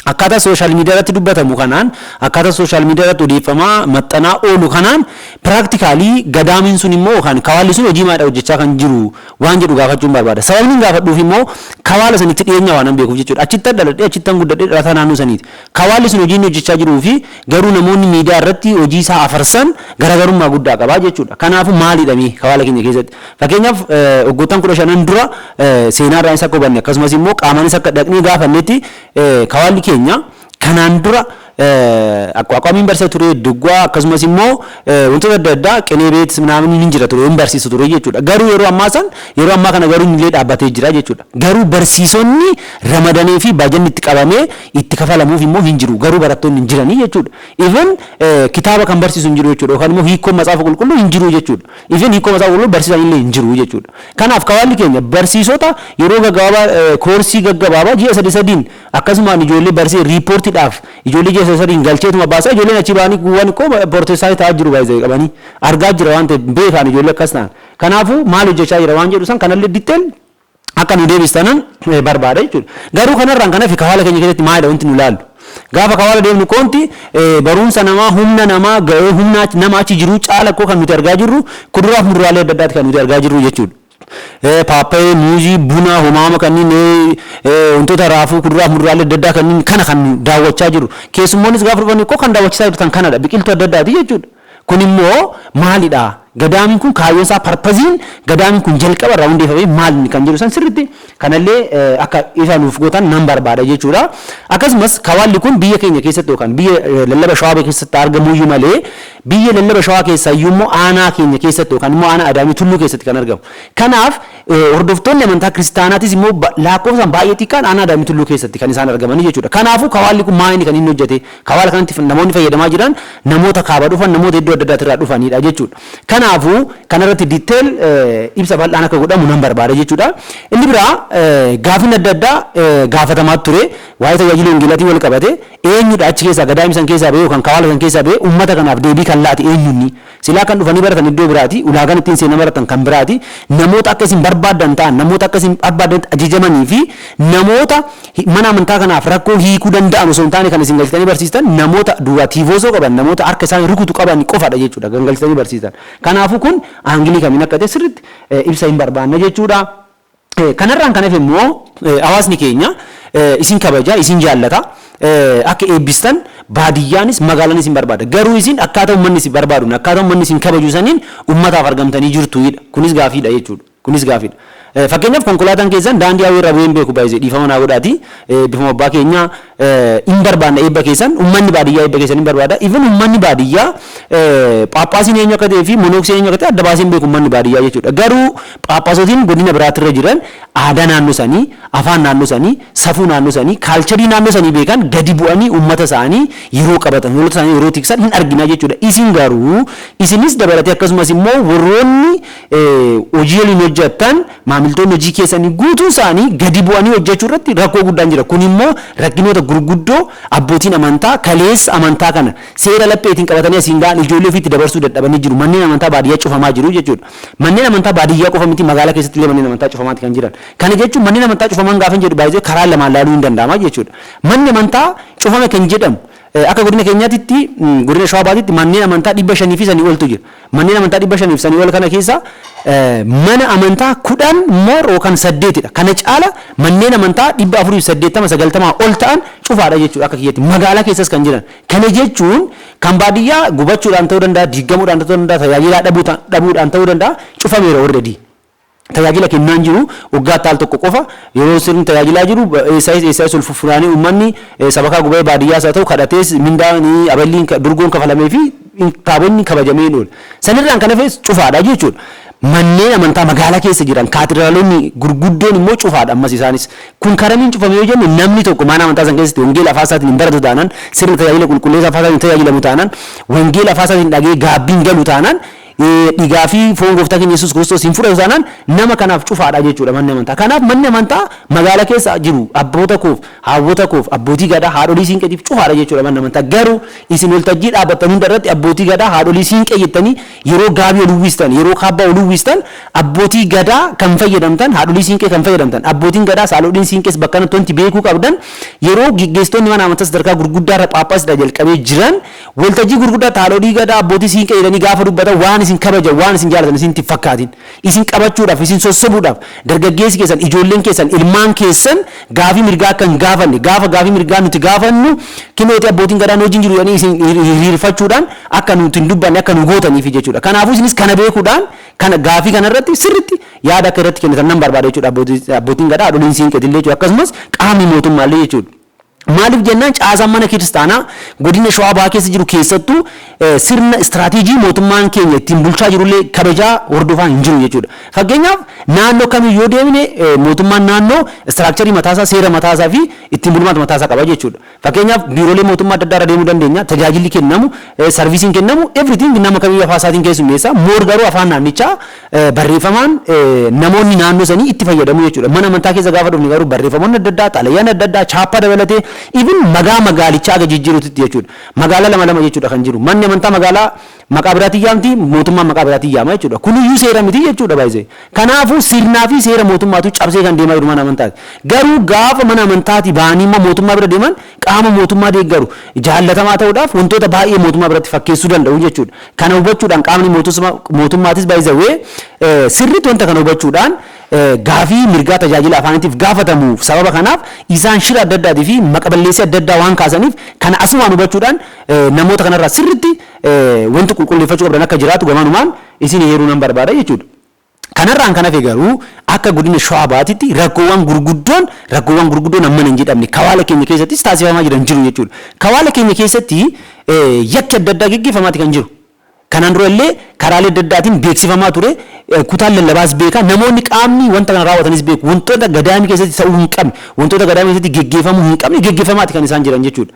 Akkaataa sooshaal miidiyaa irratti dubbatamu kanaan akkaataa sooshaal miidiyaa irratti odeeffamaa maxxanaa oolu kanaan piraaktikaalii gadaamiin sun immoo yookaan kawaalli sun hojii maadha hojjechaa kan jiru waan jedhu gaafachuun barbaada. Sababni hin gaafadhuuf immoo kawaala sanitti dhiyeenya waan hin beekuuf jechuudha. Achitti dhaladhee achitti guddadhee dhalataa naannoo saniiti. Kawaalli sun hojii inni hojjechaa jiruu fi garuu namoonni miidiyaa irratti hojii isaa afarsan garaagarummaa guddaa qaba jechuudha. Kanaafuu maalidha kawaala keenya keessatti? Fakkeenyaaf waggoottan 15 dura seenaa irraa isa qabanne akkasumas immoo qaamaanis akka dhaqnee gaafannetti kawaalli keenya kanaan dura aqwaaqamiin barsiisa ture duggaa akkasumas immoo wantoota adda addaa qenee beetis ምናምን hin jira ture hin barsiisa ture jechuudha. Garuu yeroo ammaa kana garuu illee dhaabbatee jira jechuudha. Garuu barsiisonni ramadanii fi baajanni itti qabamee itti kafalamuuf immoo hin jiru. Garuu barattoonni hin jiranii jechuudha. Even kitaaba kan barsiisu hin jiru jechuudha. Yookaan immoo hiikoo macaafa qulqulluu hin jiru jechuudha. Even hiikoo macaafa qulqulluu barsiisan illee hin jiru jechuudha. Kanaaf kawaalli keenya barsiisota yeroo gaggabaabaa koorsii gaggabaabaa ji'a sadiin akkasumaan ijoollee barsiisee riipoortiidhaaf ijoollee ji'a sadiin galcheetuma baasaa ijoolleen achi ba'anii guwwan koo pirootestaantii ta'aa jiru baay'ee qabanii argaa jira waan ta'eef beekaan ijoollee akkas ta'an. Kanaafuu maal hojjechaa jira waan jedhu san kanallee ditteel akka nu deebistanan barbaada jechuudha. Garuu kanarraan kanaaf kawaala keenya keessatti maalidha wanti nu ilaallu? Gaafa kawaala deemnu koonti barumsa namaa humna namaa ga'ee humna nama achi jiru caala koo kan nuti argaa jirru kuduraaf muduraalee adda addaati kan nuti argaa jirru jechuudha. Paappaayee, muuzii, buna, homaama kanneen wantoota raafuu kuduraaf muduraalee adda addaa kanneen kana kan daawwachaa jiru. Keessummoonnis gaafa dhufan koo kan daawwachiisaa jirtan kanadha biqiltuu adda addaati jechuudha. Kun immoo maalidha? Gadaamiin kun kaayyoon isaa parpaziin gadaamiin kun jalqaba irraa hundeeffamee maal kan jedhu san sirriitti kanallee akka isa nuuf gootan nan barbaada jechuudha. Akkasumas kawaalli kun biyya keenya keessatti yookaan biyya lallaba Shawaa keessatti argamu iyyuu malee biyya lallaba Shawaa keessa iyyuu immoo aanaa keenya keessatti yookaan immoo aanaa Adaamii Tulluu keessatti kan argamu. Kanaaf hordoftoonni amantaa kiristaanaatis immoo lakkoofsaan baay'ee xiqqaan aanaa Adaamii Tulluu keessatti kan isaan argamanii jechuudha. Kanaafuu kawaalli kun maal inni kan inni hojjete? Kawaala kanatti namoonni fayyadamaa jiran namoota kaaba dhufan namoota iddoo adda addaati irraa dhufanidha jechuudha. Kanaafuu kanarratti diiteel ibsa bal'aan akka godhamu nan barbaada jechuudha. Inni biraa gaafin adda addaa gaafatamaa ture waa'ee tajaajila wangeelaatiin wal qabate eenyudha achi keessaa gadaamii san keessaa ba'ee yookaan kawaala san keessaa ba'ee uummata kanaaf deebii kan laate eenyunni silaa kan dhufanii baratan iddoo biraati ulaagaan ittiin seenaa baratan kan biraati namoota akkasiin barbaadan ta'an namoota akkasiin barbaadan ajajamanii fi namoota mana amantaa kanaaf rakkoo hiikuu danda'an osoo hin taane kan isin galchitanii barsiistan namoota duraa tiivoosoo qaban namoota harka isaanii rukutu qaban qofadha jechuudha kan galchitanii barsiistan. Kanaafuu kun aangilii kamiin akka ta'e sirriitti ibsa hin barbaanne jechuudha. Kanarraan kan hafe immoo hawaasni keenya isin kabaja isin jaallata akka eebbistan baadiyyaanis magaalaanis hin barbaada. Garuu isin akkaataa uummanni isin barbaadu akkaataa uummanni isin kabaju saniin uummataaf argamtanii jirtuudha. Kunis gaafiidha jechuudha. Kunis gaafiidha. Fakkeenyaaf konkolaataan keessan daandii hawwii bu'een beeku baay'ee dhiifama naa godhaati. Bifuma abbaa keenya hin barbaanne eebba keessan uummanni baadiyyaa eebba keessan hin barbaada. Even uummanni baadiyyaa Phaaphaasiin eenyu akka ta'ee fi monooksiin eenyu akka ta'e adda baaseen beeku uummanni baadiyyaa jechuudha. Garuu Phaaphaasotiin godina biraatirra jiran aadaa naannoo sanii, afaan naannoo sanii, safuu naannoo sanii, kaalcharii naannoo sanii beekan gadi bu'anii uummata isaanii yeroo qabatan, hoolota isaanii yeroo tiksan hin argina jechuudha. Isin garuu isinis dabalatee akkasumas immoo warroonni hojii waliin hojjettan maamiltoonni hojii keessanii guutuun isaanii gadi bu'anii hojjechuu irratti rakkoo guddaan jira. Kun immoo rakkinoota gurguddoo abbootiin amantaa kaleessa amantaa kana seera lapheetiin qabatanii asiin ga'an ijoollee ofiitti dabarsuu dadhabanii jiru. Manneen amantaa baadiyyaa cufamaa jiru jechuudha. Manneen amantaa baadiyyaa qofa miti magaalaa keessatti illee manneen amantaa cufamaati kan jiran. Kana jechuun manneen amantaa cufaman gaafa jedhu baay'ee karaa lamaan laaluu hin danda'ama jechuudha. Manni amantaa cufame kan jedhamu akka godina keenyaatti godina Shawaa Bahaatti manneen amantaa 500 fi sanii oltu jira. Manneen amantaa 500 fi sanii ol kana keessa mana amantaa 10 moor yookaan 8dha. Kana caala manneen amantaa 480 90 ol ta'an cufaadha jechuudha akka kiyyaatti magaalaa keessas kan jiran. Kana jechuun kan baadiyyaa gubachuudhaan ta'uu danda'a, diigamuudhaan ta'uu danda'a, tajaajila dhabuudhaan ta'uu danda'a, cufameera already. Tajaajila kennaan jiru waggaa taal tokko qofa yeroo sirni tajaajilaa jiru eessaayis ol fufuraanii uummanni sabakaa gubee baadiyyaas haa ta'u kadhatees mindaanii aballiin durgoon kafalamee fi taabonni kabajamee oolu. Sanirraan kana fees cufaadha jechuudha. Manneen amantaa magaalaa keessa jiran kaatedraalonni gurguddoon immoo cufaadha ammas isaanis. Kun karamiin cufame yoo jenne namni tokko mana amantaa san keessatti wangeela afaan isaatiin hin baratu taanaan sirna tajaajila qulqulleessa afaan isaatiin tajaajilamu taanaan wangeela afaan isaatiin dhagee gaabbiin galu taanaan dhiigaa fi foon gooftaa keenya Yesuus Kiristoos hin fudhatu taanaan nama kanaaf cufaadha jechuudha manni amantaa. Kanaaf manni amantaa magaalaa keessa jiru abboota koof haawwota koof abbootii gadaa haadholii siinqeetiif cufaadha jechuudha manni amantaa. Garuu isin waltajjii dhaabbattan hunda irratti abbootii gadaa haadholii siinqee jettanii yeroo gaabii ol uwwistan yeroo kaabbaa ol uwwistan abbootii gadaa kan fayyadamtan haadholii siinqee kan fayyadamtan abbootiin gadaa haadholiin siinqees bakka kanatti beekuu qabdan yeroo gaggeessitoonni mana amantaa sadarkaa gurguddaa irra phaaphaasiidha jalqabee jiran waltajjii gurguddaa haadholii gadaa abbootii siinqee jedhanii gaafa dubbatan waan isin kabaja waan isin jaalatan isin tifakkaatin isin qabachuudhaaf isin sossobuudhaaf dargaggeessi keessan ijoolleen keessan ilmaan keessan gaafii mirgaa kan gaafanne gaafa gaafii mirgaa nuti gaafannu kinooti abbootiin gadaa hojiin jiru jedhanii isin hiriirfachuudhaan akka nuti hin dubbanne akka nu gootaniif jechuudha. Kanaafuu isinis kana beekuudhaan kana gaafii kana irratti sirriitti yaada akka irratti kennitan nan barbaada jechuudha abbootiin gadaa haadholiin siinqeetillee jechuudha akkasumas qaamni mootummaallee jechuudha. Maaliif jennaan caasaan mana kiristaanaa godina Shawaa Bahaa keessa jiru keessattuu sirna istiraatiijii mootummaan keenya ittiin bulchaa jirullee kabajaa hordofaa hin jiru jechuudha. Fakkeenyaaf naannoo kamiyyuu yoo deemne mootummaan naannoo istiraakcharii mataasaa seera mataasaa fi ittiin bulmaata mataasaa qaba jechuudha. Fakkeenyaaf biiroolee mootummaa adda addaa irra deemuu dandeenya tajaajilli kennamu sarviisiin kennamu everything nama kamiyyuu afaan isaatiin keessummeessa moor garuu afaan naannichaa barreeffamaan namoonni naannoo sanii itti fayyadamu jechuudha. Mana amantaa keessa gaafa dhufne garuu barreeffamoonni adda addaa xalayaan adda addaa chaappaa dabalatee even magaalichaa aga jijjiiruutti jechuudha. Magaalaa lama jechuudha kan jiru. Manni amantaa magaalaa maqaa biraatiin yaamti mootummaan maqaa biraatiin yaama jechuudha. Kuniyyuu seera miti jechuudha baay'ee. Kanaafuu sirnaa fi seera mootummaatu cabsee kan deemaa jiru mana amantaati. Garuu gaafa mana amantaati ba'anii immoo mootummaa bira deeman qaama mootummaa deeggaru jaallatamaa ta'uudhaaf wantoota baay'ee mootummaa biratti fakkeessuu danda'u jechuudha. Kana hubachuudhaan qaamni mootummaatis baay'ee sirriitti wanta kana hubachuudhaan gaafii mirgaa tajaajila afaaniitiif gaafatamuuf sababa kanaaf isaan shira adda addaatii fi maqaballeessii adda addaa waan kaasaniif kana asumaan hubachuudhaan namoota kanarraa sirriitti wanti qulqulleeffachuu qabdan akka jiraatu gamaanumaan isin heeruu nan barbaada jechuudha. Kanarraan kan hafe garuu akka godina Shawaa Bahaatti rakkoowwan gurguddoon amma hin jedhamne kawaala keenya keessattis taasifamaa jiran jiru jechuudha. Kawaala keenya keessatti yakki adda addaa gaggeeffamaati kan jiru. Kanaan dura illee karaalee adda addaatiin beeksifamaa ture kutaan lallabaas beeka namoonni qaamni wanta kana raawwatanis beeku wantoota gadaamii keessatti ta'uu hin qabne wantoota gadaamii keessatti geggeeffamuu hin qabne geggeeffamaati kan isaan jiran jechuudha.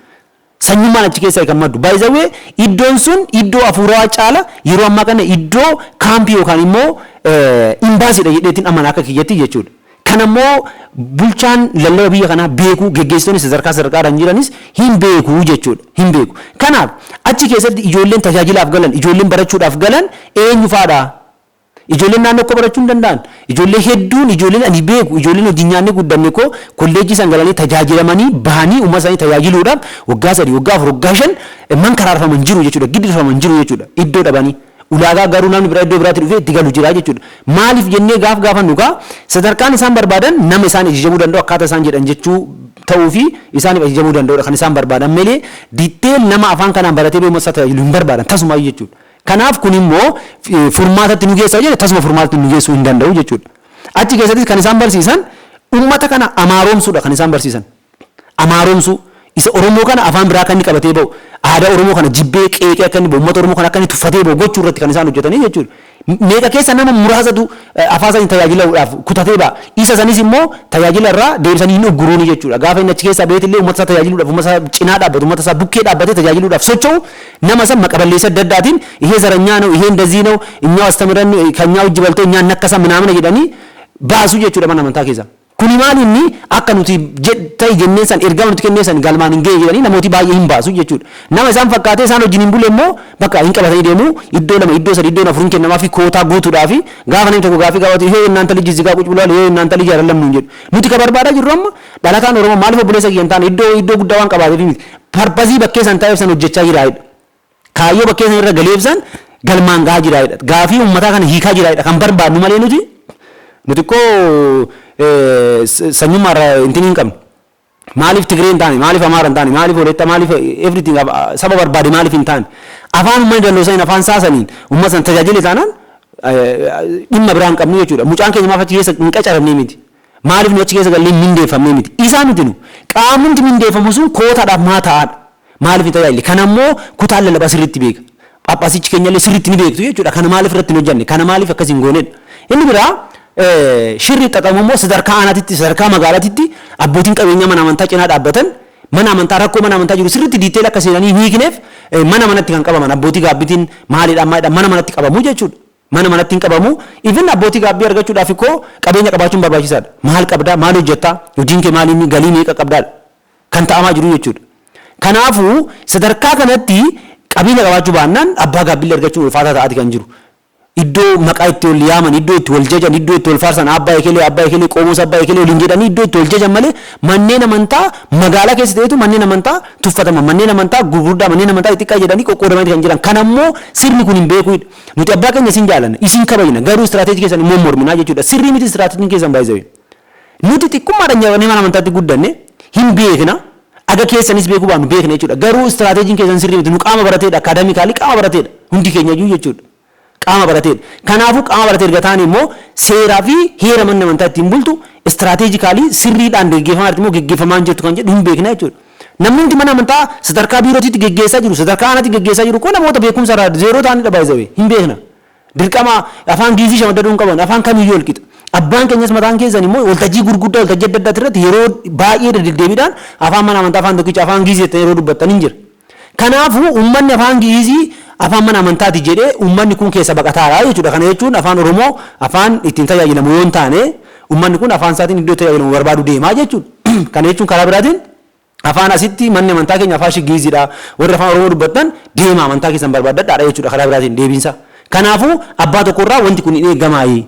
Sanyummaan achi keessaa kan maddu baay'ee iddoon sun iddoo afuuraa caala yeroo ammaa kana iddoo kaampii yookaan immoo imbaasiidha jedheetiin amanaa akka kiyyatti jechuudha. Kan ammoo bulchaan lallaba biyya kanaa beeku geggeessitoonni sadarkaadhaan jiranis hin beeku jechuudha hin beeku. Kanaaf achi keessatti ijoolleen tajaajilaaf galan ijoolleen barachuudhaaf galan eenyu faadha? Ijoolleen naannoo koo barachuu hin danda'an ijoollee hedduun ijoolleen ani beeku ijoolleen hojii nyaanni guddanne koo kolleejjii isaan galanii tajaajilamanii bahanii uummata isaanii tajaajiluudhaaf waggaa 3 waggaa 4 waggaa 5 man karaarfaman jiru jechuudha giddirfaman jiru jechuudha iddoo dhabanii. Ulaagaa garuu namni biraa iddoo biraatti dhufee itti galu jira jechuudha. Maaliif jennee gaafannu kaa sadarkaan isaan barbaadan nama isaan ajajamuu danda'u akkaataa isaan jedhan jechuu ta'uu fi isaaniif ajajamuu danda'udha kan isaan barbaadan malee diiteel nama afaan kanaan baratee beekuma isaa tajaajilu hin barbaadan tasumaayyuu jechuudha. Kanaaf kun immoo furmaatatti nu geessaa jedhe tasuma furmaatatti nu geessuu hin danda'u jechuudha. Achi keessattis kan isaan barsiisan uummata kana amaaromsuudha kan isaan barsiisan. Amaaromsuu isa Oromoo kana afaan biraa kan inni qabatee ba'u aadaa Oromoo kana jibbee qeeqee akka inni ba'u uummata Oromoo kana akka inni tuffatee ba'u gochuu irratti kan isaan hojjetanii jechuudha. Meeqa keessa nama muraasatu afaan isaanii tajaajiluudhaaf kutatee ba'a. Isa sanis immoo tajaajila irraa deebisanii hin ogguruuni jechuudha. Gaafa inni achi keessa beetillee uummata isaa tajaajiluudhaaf, uummata isaa cinaa dhaabbatu, uummata isaa bukkee dhaabbatee tajaajiluudhaaf socho'u nama san maqaballeessa adda addaatiin ይሄ ዘረኛ ነው ይሄ እንደዚህ ነው እኛ አስተምረን ከኛ እጅ በልቶ እኛ ነከሰ ምናምን jedhanii baasu jechuudha mana amantaa keessa. Kuni maal inni akka nuti ta'e jennee san ergaa nuti kennee san galmaan hin ga'e jedhanii namooti baay'ee hin baasu jechuudha. Nama isaan fakkaatee isaan wajjin hin bulle immoo bakka hin qabatanii deemu iddoo lama iddoo sadi iddoo afurin kennamaa fi kootaa guutuudhaaf gaafa namni tokko gaafii gaafatu hee እናንተ ልጅ እዚህ ጋር ቁጭ ብሏል hee እናንተ ልጅ አይደለም ነው jedhu. Nuti ka barbaadaa jirru amma dhalataan Oromoo maaliif obboleessa kiyyan taane iddoo guddaa waan qabaateef miti. Parpasii bakkee san taa'eef san hojjechaa jiraayidha. Kaayyoo bakkee san irra galeef san galmaan gahaa jiraayidha. Gaafii uummataa kana hiikaa jiraayidha kan barbaadnu malee nuti koo sanyummaarra intin hin qabne. Maaliif Tigree hin taane, maaliif Amaara hin taane, maaliif Walaayittaa, maaliif everything saba barbaade maaliif hin taane. Afaan uummanni danda'u afaan saasaniin uummata san tajaajile taanaan dhimma biraa hin qabnu jechuudha. Mucaan keenya maaf achi keessa hin qacaramnee miti. Maaliif nu achi keessa gallee mindeeffamnee miti. Isaa nuti nu qaamni mindeeffamu sun kootaadhaaf maa ta'aadha. Maaliif hin tajaajile. Kana immoo kutaan lallabaa sirriitti beeka. Phaaphaasichi keenyallee sirriitti ni beektu jechuudha. Kana maaliif irratti hin hojjanne, kana maaliif akkasii hin goonedha. Inni biraa shirri xaxamu immoo sadarkaa aanaatitti sadarkaa magaalaatitti abbootiin qabeenyaa mana amantaa cinaa dhaabbatan mana amantaa rakkoo mana amantaa jiru sirriitti diiteela akka seenanii hiikneef mana manatti kan qabaman abbootii gaabbitiin maaliidhaan mana manatti qabamu jechuudha. Mana manatti hin qabamu. Even abbootii gaabbii argachuudhaaf ikkoo qabeenya qabaachuun barbaachisaadha. Maal qabdaa? Maal hojjettaa? Hojiin kee maaliin galii meeqa qabdaadha? Kan ta'amaa jiru jechuudha. Kanaafuu sadarkaa kanatti qabeenya qabaachuu baannaan abbaa gaabbii argachuun ulfaataa ta'aati kan jiru. Iddoo maqaa itti wal yaaman, iddoo itti wal jajan, iddoo itti wal faarsan abbaa ekelee qomoos abbaa ekelee waliin jedhanii iddoo itti wal jajan malee manneen amantaa magaalaa keessa ta'etu manneen amantaa tuffataman, manneen amantaa gurguddaa, manneen amantaa xixiqqaa jedhanii qoqqoodamanii kan jiran. Kanammoo sirni kun hin beekuudha. Nuti abbaa keenya isin jaalanna, isin kabajna, garuu istiraatiijii keessan immoo morminaa jechuudha. Sirrii miti istiraatiijiin keessan baay'ee. Nuti xiqqummaadhaan nyaatanii mana amantaatti guddanne hin beekna. Aga keessanis beekuu baanu beekna jechuudha. Garuu istiraatiijiin keessan sirrii miti. Nu qaama barateedha, akaadaamikaalii qaama barateedha. Hundi keenya iyyuu jechuudha. Qaama barateedha. Kanaafuu qaama barateedha gataan immoo seeraa fi heera manni amantaa ittiin bultu istiraatiijikaalii sirriidhaan geggeeffamaa immoo geggeeffamaa hin jirtu kan jedhu hin beekna jechuudha. Namni hundi mana amantaa sadarkaa biirootiitti geggeessaa jiru, sadarkaa aanaatti geggeessaa jiru kun namoota beekumsa irraa zeeroo ta'anidha baay'ee hin beekna. Dirqama afaan giizii shamadaduu hin qaban, afaan kamiyyuu ol qixa. Abbaan keenyas mataan keessan immoo waltajjii gurguddaa waltajjii adda addaa irratti yeroo baay'ee deddeebiidhaan afaan mana amantaa afaan tokkicha afaan giizii yeroo dubbattan hin jira. Kanaafuu uummanni afaan giizii afaan mana amantaati jedhee uummanni kun keessa baqataadha jechuudha. Kana jechuun afaan Oromoo afaan ittiin tajaajilamu yoo hin taane uummanni kun afaan isaatiin iddoo tajaajilamu barbaadu deemaa jechuudha. Kana jechuun karaa biraatiin afaan asitti manni amantaa keenya afaan giiziidha warri afaan Oromoo dubbattan deema amantaa keessan barbaadadhaadha jechuudha karaa biraatiin deebiinsa. Kanaafuu abbaa tokkorraa wanti kun hin eeggamaayi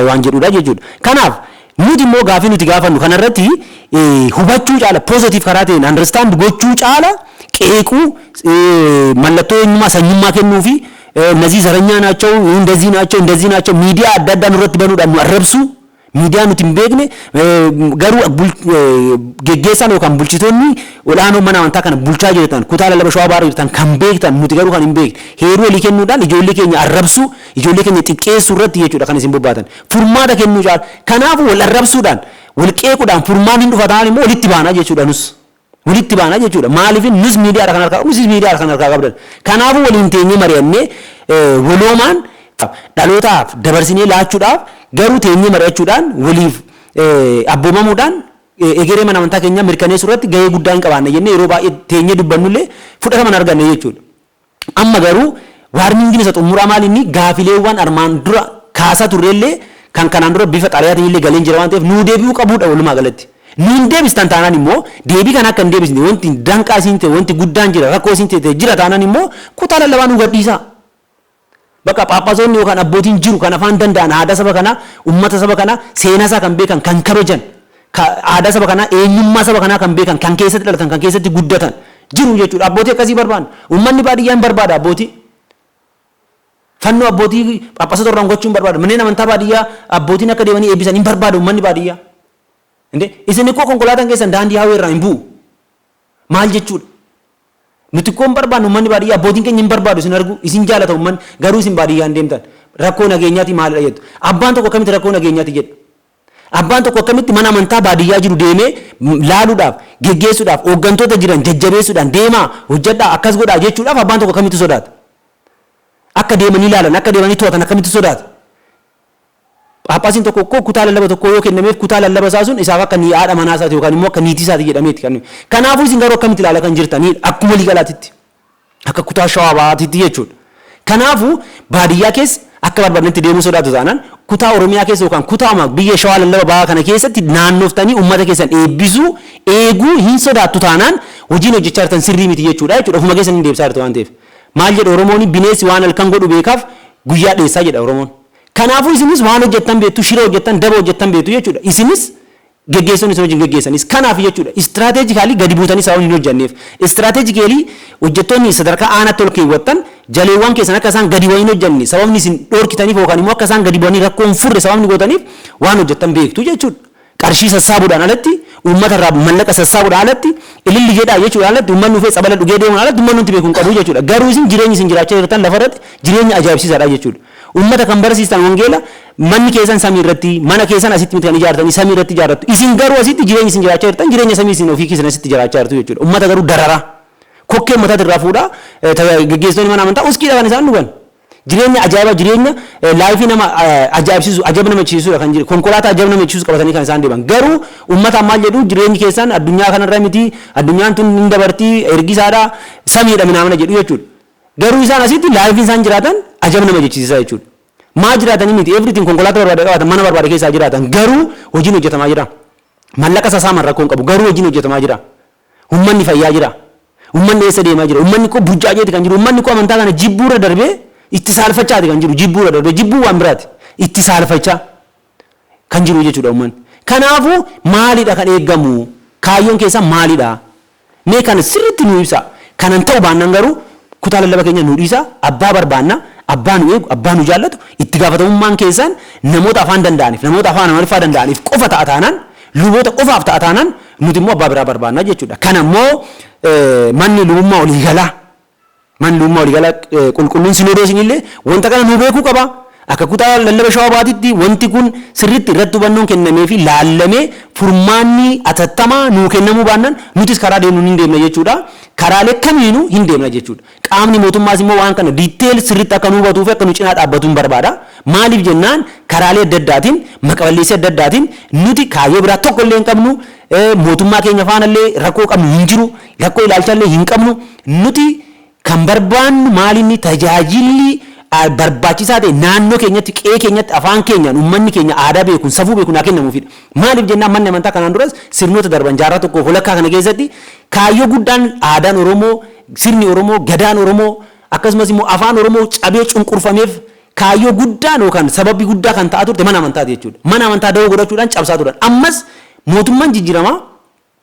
waan jedhudha jechuudha. Kanaaf nuti immoo gaafii nuti gaafannu kanarratti hubachuu caala positive karaa ta'een understand gochuu caala qeequu mallattoo eenyummaa sanyummaa kennuu fi እነዚህ ዘረኛ ናቸው እንደዚህ ናቸው ሚዲያ አዳዳ ኑረት በኑዳን አረብሱ ሚዲያ ኑት ኢምቤግኔ ገሩ ገጌሳን ወካን ቡልቺቶኒ ወላኖ መና ማንታ ካን ቡልቻ ጀታን ኩታለ ለበሽዋ ባር ጀታን ካምቤክታን ኑት ገሩ ካን ኢምቤግ ሄሩ ሊከኑዳን ኢጆሌ ኬኛ አረብሱ ኢጆሌ ኬኛ ጥቄሱ ረት የቹዳ ካን ሲምቦባተን ፉርማዳ ከኑ ጃል ከናፉ ወለረብሱዳን ወልቄቁዳን ፉርማን እንዱፋታን ሞ ወሊት ባና ጀቹዳኑስ walitti baana jechuudha. Maaliif nus miidiyaa kan harkaa qabnu miidiyaa kan harkaa qabdan. Kanaafuu waliin teenyee mari'annee waloomaan dhalootaaf dabarsinee laachuudhaaf garuu teenyee mari'achuudhaan waliif abboomamuudhaan egeree mana amantaa keenya mirkaneessuu irratti gahee guddaa hin qabaanne jennee yeroo baay'ee teenyee dubbannullee fudhatama arganne jechuudha. Amma garuu waarniingiin isa xumuraa maal inni gaafileewwan armaan dura kaasaa turreellee kan kanaan dura bifa xariyaatiin illee galeen jira waan ta'eef nuu deebi'uu qabuudha walumaa galatti. Nuun deebistan taanaan immoo deebii kan akka hin deebisne wanti danqaa siin ta'e wanti guddaan jira rakkoo siin ta'e jira taanaan immoo kutaa lallabaa nu gadhiisa. Bakka phaaphaasonni yookaan abbootiin jiru kan afaan danda'an aadaa saba kanaa uummata saba kanaa seenaa isaa kan beekan kan kabajan aadaa saba kanaa eenyummaa saba kanaa kan beekan kan keessatti dhalatan kan keessatti guddatan jiru jechuudha. Abbootii akkasii barbaadu uummanni baadiyyaa hin barbaada abbootii. Fannoo abbootii phaaphaasota irraan gochuun barbaada manneen amantaa baadiyyaa abbootiin akka deemanii eebbisan hin barbaadu uummanni baadiyyaa. Isin ikkoo konkolaataan keessan daandii hawwii irraa hin bu'u. Maal jechuudha? Nuti ikkoo hin barbaannu uummanni baadiyyaa abbootiin keenya hin barbaadu isin argu isin jaalata uummanni garuu isin baadiyyaa hin deemtan rakkoo nageenyaati maalidha jettu. Abbaan tokko akkamitti rakkoo nageenyaati jedha. Abbaan tokko akkamitti mana amantaa baadiyyaa jiru deemee laaluudhaaf geggeessuudhaaf hooggantoota jiran jajjabeessuudhaan deemaa hojjedhaa akkas godhaa jechuudhaaf abbaan tokko akkamitti sodaata. akka deemanii ilaalan akka deemanii to'atan akkamitti sodaata. Phaaphaasiin tokko kutaa lallaba tokko yoo kennameef kutaa lallaba isaa sun isaaf akka haadha manaa isaati yookaan immoo akka niitii isaati jedhameeti kan. Kanaafuu isin garuu akkamitti ilaala kan jirtanii akkuma liigalaatitti akka kutaa shawaa baatiitti jechuudha. Kanaafuu baadiyyaa keessa akka barbaadnetti deemuu sodaatu taanaan kutaa Oromiyaa keessa yookaan kutaa biyya shawaa lallaba ba'aa kana keessatti naannooftanii uummata keessan eebbisuu eeguu hin sodaattu taanaan hojiin hojjechaa jirtan sirrii miti jechuudha jechuudha. Ofuma keessan hin deebisaa jirtu waan ta'eef. Maal jedha Oromoon bineensi waan halkan godhu beekaaf guyyaa dheessaa jedha Oromoon. Kanaafuu isinis waan hojjettan beektu shira hojjettan daba hojjettan beektu jechuudha. Isinis geggeessuun isin wajjin geggeessanis kanaaf jechuudha. Istiraatejikaalii gadi buutanii isaa hin hojjenneef. Istiraatejikaalii hojjettoonni sadarkaa aanaatti ol keewwattan jaleewwan keessan akka isaan gadi bu'anii hojjenne sababni isin dhoorkitaniif yookaan immoo akka isaan gadi bu'anii rakkoon furre sababni gootaniif waan hojjettan beektu jechuudha. Qarshii sassaabuudhaan alatti uummata irraa mallaqa sassaabuudhaan alatti ililli jedhaa jechuudhaan alatti uummanni dhufee sabala dhugee deemuudhaan alatti uummanni nuti beeku hin qabu jechuudha. Garuu isin jireenya isin jiraachaa jirtan lafarratti jireenya ajaa'ibsiisaadha jechuudha. Uummata kan barsiistan wangeela manni keessan samii irratti mana keessan asitti miti kan ijaartanii samii irratti ijaarrattu. Isin garuu asitti jireenya isin jiraachaa jirtan jireenya samii isin ofii keessan asitti jiraachaa jirtu jechuudha. Uummata garuu darara. Kokkee uummata irraa fuudhaa gaggeessitoonni mana amantaa uskiidha kan isaan dhugan. Jireenya ajaa'ibaa jireenya laayifii nama ajaa'ibsiisu ajab namachiisuudha kan jiru konkolaataa ajab namachiisu qabatanii kan isaan deeman garuu uummata maal jedhu jireenyi keessan addunyaa kanarra miti addunyaan tun hin dabartii ergisaadha samiidha minaamana jedhu jechuudha. Garuu isaan asitti laayifiin isaan jiraatan ajab nama jechisiisa jechuudha. Maa jiraatanii miti everything konkolaataa barbaade qabaatan mana barbaade keessaa jiraatan garuu hojiin hojjetamaa jira. Mallaqa sasaaman rakkoon qabu garuu hojiin hojjetamaa jira. Uummanni fayyaa jira. Uummanni eessa deemaa jira. Uummanni koo buujjaajeeti kan jiru. Uummanni koo amantaa kana jibbuurra darbee itti saalfachaati kan jiru. Jibbuurra darbee jibbuu waan biraati. Itti saalfachaa kan jiru jechuudha uummanni. Kanaafuu maalidha kan eeggamu? Kaayyoon keessaa maalidha? Mee kana sirriitti nu ibsa. Kanan ta'u baannaan garuu kutaa lallaba keenya nu dhiisa abbaa barbaanna abbaa nu eegu abbaa nu jaallatu itti gaafatamummaan keessaan namoota afaan danda'aniif namoota afaan amaariffaa danda'aniif qofa ta'a taanaan luboota qofaaf ta'a taanaan nuti immoo abbaa biraa barbaanna jechuudha. Kana immoo manni lubummaa waliigalaa qulqulluun sinodoosiin illee wanta kana nu beekuu qaba. Akka kutaa lallaba shawaa baatiitti wanti kun sirriitti irratti hubannoon kennamee fi laallamee furmaanni atattamaa nuu kennamuu baannaan nutis karaa deemnu hin deemna jechuudha. Karaalee kamiinuu hin deemna jechuudha. Qaamni mootummaas immoo waan kana diiteel sirriitti akka nu hubatuu fi akka nu cinaa dhaabbatuun barbaada. Maaliif jennaan karaalee adda addaatiin maqaballeessii adda addaatiin nuti kaayyoo biraa tokko illee hin qabnu mootummaa keenya faanallee rakkoo qabnu hin jiru rakkoo ilaalchallee hin qabnu nuti kan barbaannu maalinni tajaajilli barbaachisaa ta'e naannoo keenyatti qe'ee keenyatti afaan keenyaan uummanni keenya aadaa beekuun safuu beekuun haa kennamuufidha. Maaliif jennaan manni amantaa kanaan duras sirnoota darban jaarraa tokkoof walakkaa kana keessatti kaayyoo guddaan aadaan Oromoo sirni Oromoo gadaan Oromoo akkasumas immoo afaan Oromoo cabee cunqurfameef kaayyoo guddaan yookaan sababii guddaa kan ta'aa turte mana amantaati jechuudha. Mana amantaa dawoo godhachuudhaan cabsaa turan. Ammas mootummaan jijjiiramaa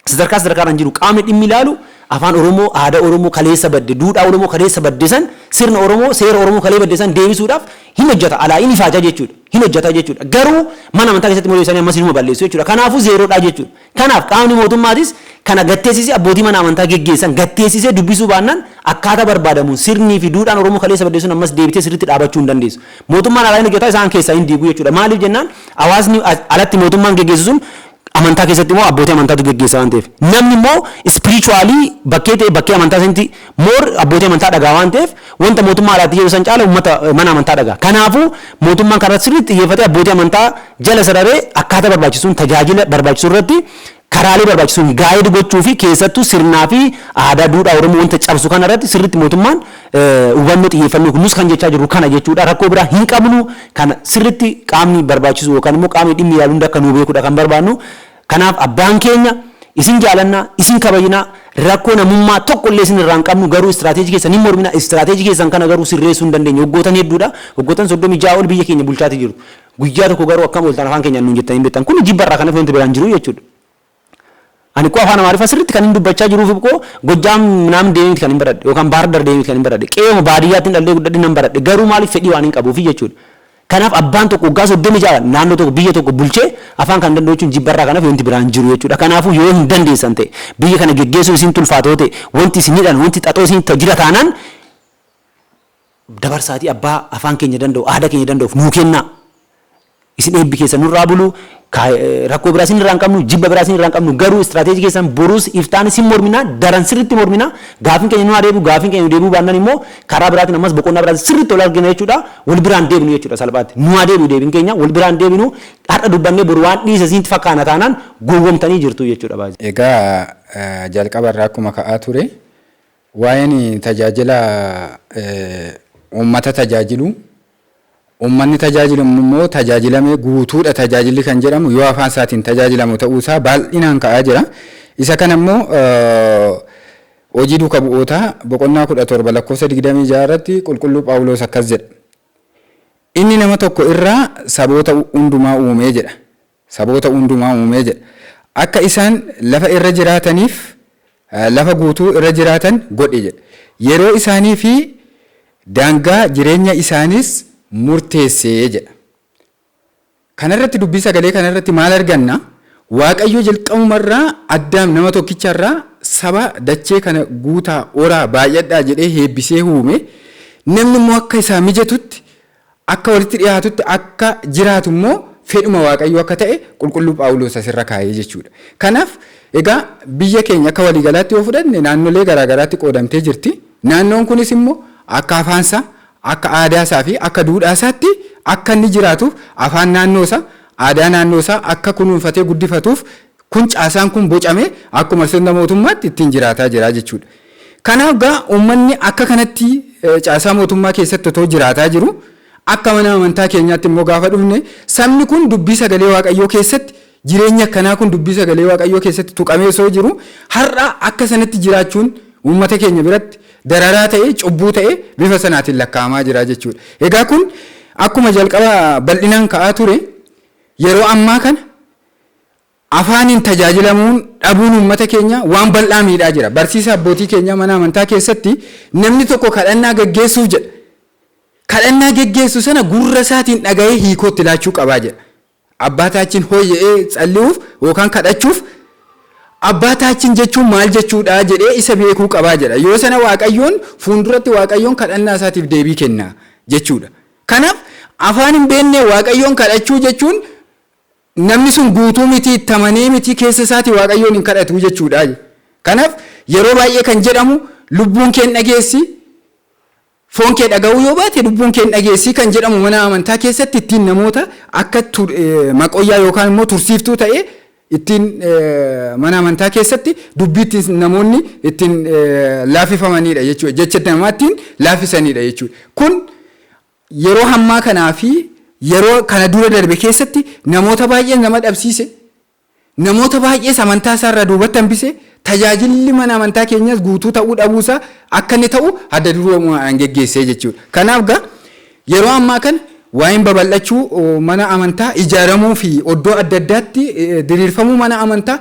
sadarkaadhaan jiru qaamni dhimmi ilaalu afaan Oromoo aadaa Oromoo kaleessa badde duudhaa Oromoo kaleessa badde san sirna Oromoo seera Oromoo kalee badde san deebisuudhaaf hin hojjeta alaa inni ifaajaa jechuudha. Hin hojjeta jechuudha. Garuu mana amantaa keessatti mul'isuu isaanii ammas inuma balleessu jechuudha. Kanaafuu zeeroodha jechuudha. Kanaaf qaamni mootummaatis kana gatteessisee abbootii mana amantaa geggeessan gatteessisee dubbisuu baannaan akkaataa barbaadamuun sirnii fi duudhaan Oromoo kaleessa badde sun ammas deebitee sirriitti dhaabachuu hin dandeessu. Mootummaan alaa inni hojjetaa isaan keessaa hin diigu jechuudha. Maaliif jennaan hawaasni alatti mootummaan geggeessu sun amantaa keessatti immoo abbootii amantaatu geggeessa waan ta'eef namni immoo spiritually bakkee ta'e bakkee amantaa sanatti moor abbootii amantaa dhagaa waan ta'eef wanta mootummaa alaatti yeroo san caala uummata mana amantaa dhagaa. Kanaafuu mootummaan karaa sirriitti xiyyeeffatee abbootii amantaa jala sararee akkaataa barbaachisuun tajaajila barbaachisuu irratti karaalee barbaachisuun gaa'eed gochuu fi keessattuu sirnaa fi aadaa duudhaa Oromoo wanta cabsu kana irratti sirriitti mootummaan hubannoo xiyyeeffannoo kunuus kan jechaa jiru kana jechuudha. Rakkoo biraa hin qabnu kana sirriitti qaamni barbaachisu yookaan immoo qaamni dhimmi ilaalu hunda akka nuu beekuudha kan barbaannu. Kanaaf abbaan keenya isin jaalannaa isin kabajnaa rakkoo namummaa tokko illee isin irraa hin qabnu garuu istiraateejii keessan hin mormina istiraateejii keessan kana garuu sirreessuu hin dandeenye waggoota hedduudha waggoota 36 ol biyya keenya bulchaati jiru guyyaa tokko garuu akkam ooltan afaan keenyaan nuun jettanii beektan kun jibbarraa kana wanti biraan jiru jechuudha. Ani koo afaan Amaariffaa sirriitti kan hin dubbachaa jiruuf koo Gojjaam naam deemiti kan hin baradhe yookaan Baahar Dar deemiti kan hin baradhe qe'ee baadiyyaatti dhallee guddadhe nan baradhe garuu maaliif fedhii waan hin qabuufi jechuudha. Kanaaf abbaan tokko waggaa 36 naannoo tokko biyya tokko bulchee afaan kan danda'u jechuun jibbarraa kanaaf wanti biraan jiru jechuudha. Kanaafuu yoo hin dandeessan ta'e biyya kana geggeessuu isin tulfaatoo ta'e wanti isin hidhan wanti xaxoo isin jira taanaan dabarsaatii abbaa afaan keenya danda'u aadaa keenya danda'uuf nuu kennaa. Isin eebbi keessa nurraa bulu rakkoo biraa isin irraa hin qabnu, jibba biraa isin irraa hin qabnu, garuu istiraateejii keessan boruus iftaan isin mormina, daran sirriitti mormina, gaafiin keenya nu adeemu, gaafiin keenya deebi'uu baannaan immoo karaa biraatiin ammas boqonnaa biraatiin sirriitti ol argina jechuudha. Wal biraan deebinu jechuudha salphaatti. Nu adeemu deebiin keenya wal biraan deebinu har'a dubbannee boru waan dhiisa isinitti fakkaana taanaan gowwomtanii jirtu jechuudha baay'ee. Egaa jalqaba irraa akkuma ka'aa ture waa'een tajaajila uummata tajaajilu ummanni tajaajilamu immoo tajaajilamee guutuudha tajaajilli kan jedhamu yoo afaan isaatiin tajaajilamu ta'uu isaa bal'inaan ka'aa jira. Isa kana immoo hojii duuka bu'ootaa boqonnaa 17 lakkoofsa 26 irratti qulqulluu Phaawulos akkas jedha. Inni nama tokko irraa saboota hundumaa uumee jedha. Saboota hundumaa uumee jedha. Akka isaan lafa irra jiraataniif lafa guutuu irra jiraatan godhe jedha. Yeroo isaanii fi daangaa jireenya isaanis murteessee jedha. Kanarratti dubbii sagalee kanarratti maal arganna? Waaqayyo jalqabumarraa Addaam nama tokkicharraa saba dachee kana guutaa horaa baay'adhaa jedhee heebbisee uume. Namni immoo akka isaa mijatutti akka walitti dhiyaatutti akka jiraatu immoo fedhuma Waaqayyo akka ta'e qulqulluu Phaawulos asirra kaa'ee jechuudha. Kanaaf egaa biyya keenya akka waliigalaatti yoo fudhanne naannolee garaagaraatti qoodamtee jirti. Naannoon kunis immoo akka afaansaa akka aadaasaa fi akka duudhaasaatti akka inni jiraatuuf afaan naannoosaa aadaa naannoosaa akka kunuunfatee guddifatuuf kun caasaan kun bocame akkuma sirna mootummaatti ittiin jiraataa jira jechuudha. Kanaaf gaa uummanni akka kanatti caasaa mootummaa keessatti otoo jiraataa jiru akka mana amantaa keenyaatti immoo gaafa dhufne sabni kun dubbii sagalee Waaqayyoo keessatti jireenya akkanaa kun dubbii sagalee Waaqayyoo keessatti tuqamee osoo jiru har'a akka sanatti jiraachuun uummata keenya biratti dararaa ta'e cubbuu ta'e bifa sanaatiin lakkaa'amaa jira jechuudha. Egaa kun akkuma jalqaba bal'inaan ka'aa ture yeroo ammaa kana afaaniin tajaajilamuun dhabuun uummata keenya waan bal'aa miidhaa jira. Barsiisa abbootii keenya mana amantaa keessatti namni tokko kadhannaa geggeessuuf jedha. Kadhannaa geggeessu sana gurra isaatiin dhaga'ee hiikootti laachuu qabaa jedha. Abbaataachiin hooyya'ee calli'uuf yookaan kadhachuuf abbaataachiin jechuun maal jechuudha jedhee isa beekuu qabaa jedha. Yoo sana Waaqayyoon fuulduratti Waaqayyoon kadhannaa isaatiif deebii kenna jechuudha. Kanaaf afaan hin beekne Waaqayyoon kadhachuu jechuun namni sun guutuu miti tamanee miti keessa isaati Waaqayyoon hin kadhatu jechuudha. Kanaaf yeroo baay'ee kan jedhamu lubbuun kee dhageessi foon kee dhaga'uu yoo baate lubbuun kee dhageessi kan jedhamu mana amantaa keessatti ittiin namoota akka maqoyyaa yookaan immoo tursiiftuu ta'ee ittiin mana amantaa keessatti dubbiitti namoonni ittiin laafifamanidha jechuudha. Jecha namaa ittiin laafisanidha jechuudha. Kun yeroo hammaa kanaa fi yeroo kana dura darbe keessatti namoota baay'ee nama dhabsiise. Namoota baay'ee amantaa isaarraa duubatti hambise. Tajaajilli mana amantaa keenyas guutuu ta'uu dhabuusaa akka inni ta'u adda durummaan geggeessee jechuudha. Kanaaf gaa yeroo ammaa kana waa'een babal'achuu mana amantaa ijaaramuu fi iddoo adda addaatti diriirfamuu mana amantaa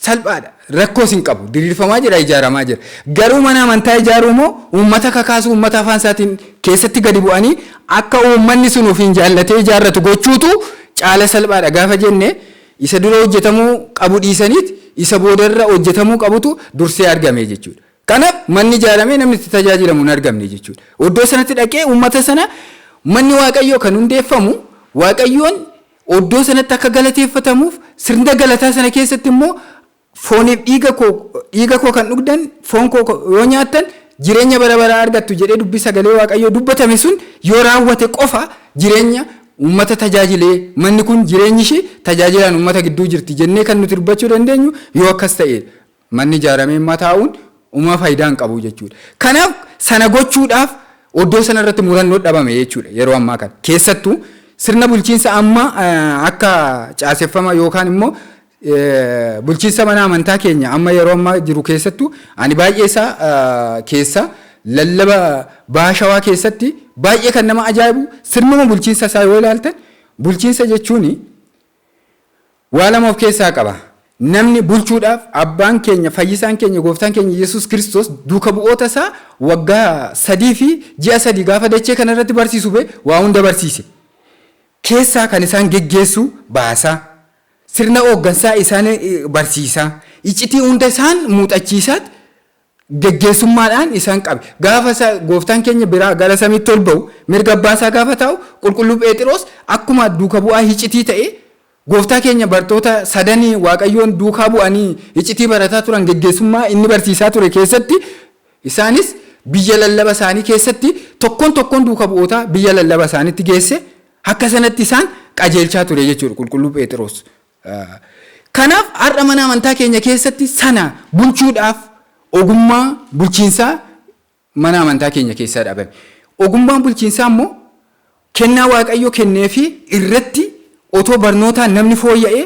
salphaadha. Rakkoos hin qabu. Diriirfamaa jira, ijaaramaa jira. Garuu mana amantaa ijaaruu immoo uummata kakaasu uummata afaan isaatiin keessatti gadi bu'anii akka uummanni sun ofiin jaallatee ijaarratu gochuutu caala salphaadha. Gaafa jenne isa dura hojjetamuu qabu dhiisaniiti isa boodarra hojjetamuu qabutu dursee argame jechuudha. Kanaaf manni ijaaramee namni itti tajaajilamu hin argamne jechuudha. Iddoo sanatti dhaqee uummata sana manni Waaqayyoo kan hundeeffamu Waaqayyoon iddoo sanatti akka galateeffatamuuf sirna galataa sana keessatti immoo fooniif dhiiga koo kan dhugdan foon koo yoo nyaattan jireenya bara baraa argattu jedhee dubbii sagalee Waaqayyoo dubbatame sun yoo raawwate qofa jireenya uummata tajaajilee manni kun jireenyi ishee tajaajilaan uummata gidduu jirti jennee kan nuti dubbachuu dandeenyu yoo akkas ta'e manni ijaaramee taa'uun uumaa faayidaa hin qabu jechuudha. Kanaaf sana gochuudhaaf iddoo sanarratti murannoo dhabame jechuudha yeroo ammaa kana. Keessattuu sirna bulchiinsa amma akka caaseffama yookaan immoo bulchiinsa mana amantaa keenya amma yeroo ammaa jiru keessattuu ani baay'ee isaa keessa lallaba baashawaa keessatti baay'ee kan nama ajaa'ibu sirnuma bulchiinsa isaa yoo ilaaltan bulchiinsa jechuun waa lama of keessaa qaba. Namni bulchuudhaaf abbaan keenya fayyisaan keenya gooftaan keenya Yesuus Kiristoos duuka bu'oota isaa waggaa 3 fi ji'a 3 gaafa dachee kanarratti barsiisu bee waa hunda barsiise. Keessaa kan isaan geggeessu baasaa. Sirna hooggansaa isaan barsiisaa. Iccitii hunda isaan muuxachiisaat geggeessummaadhaan isaan qabe. Gaafa gooftaan keenya biraa gara samiitti ol ba'u mirga abbaasaa gaafa taa'u qulqulluu Phexros akkuma duuka bu'aa iccitii ta'e gooftaa keenya bartoota sadanii waaqayyoon duukaa bu'anii iccitii barataa turan geggeessummaa inni barsiisaa ture keessatti isaanis biyya lallaba isaanii keessatti tokkoon duuka bu'oota biyya lallaba isaaniitti geesse akka sanatti isaan qajeelchaa ture jechuudha qulqulluu Phexros. Kanaaf har'a mana amantaa keenya keessatti sana bulchuudhaaf ogummaa bulchiinsaa mana amantaa keenya keessaa dhabame. Ogummaan bulchiinsaa immoo kennaa waaqayyo kenneefi irratti otoo barnootaan namni fooyya'ee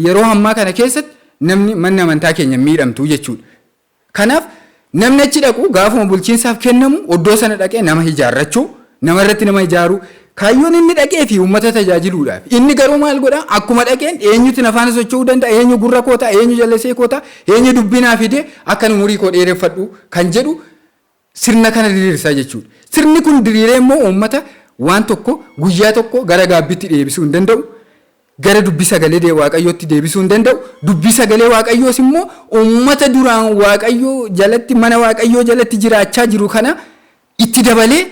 yeroo ammaa kana keessatti namni manni amantaa keenya miidhamtu jechuudha. Kanaaf namni achi dhaqu gaafuma bulchiinsaaf kennamu oddoo sana dhaqee nama ijaarrachuu namarratti nama ijaaruu kaayyoon inni dhaqee fi uummata tajaajiluudhaaf inni garuu maal godha akkuma dhaqeen eenyutti nafaan socho'uu danda'a eenyu gurra koota eenyu jallasee koota eenyu dubbinaa fide akka umurii koo dheereffadhu kan jedhu sirna kana diriirsaa jechuudha. Sirni kun diriiree immoo uummata waan tokko guyyaa tokko gara gaabbiitti deebisuu hin danda'u. Gara dubbii sagalee waaqayyootti deebisuu hin danda'u. Dubbii sagalee waaqayyoos immoo uummata duraan waaqayyoo jalatti mana waaqayyoo jalatti jiraachaa jiru kana itti dabalee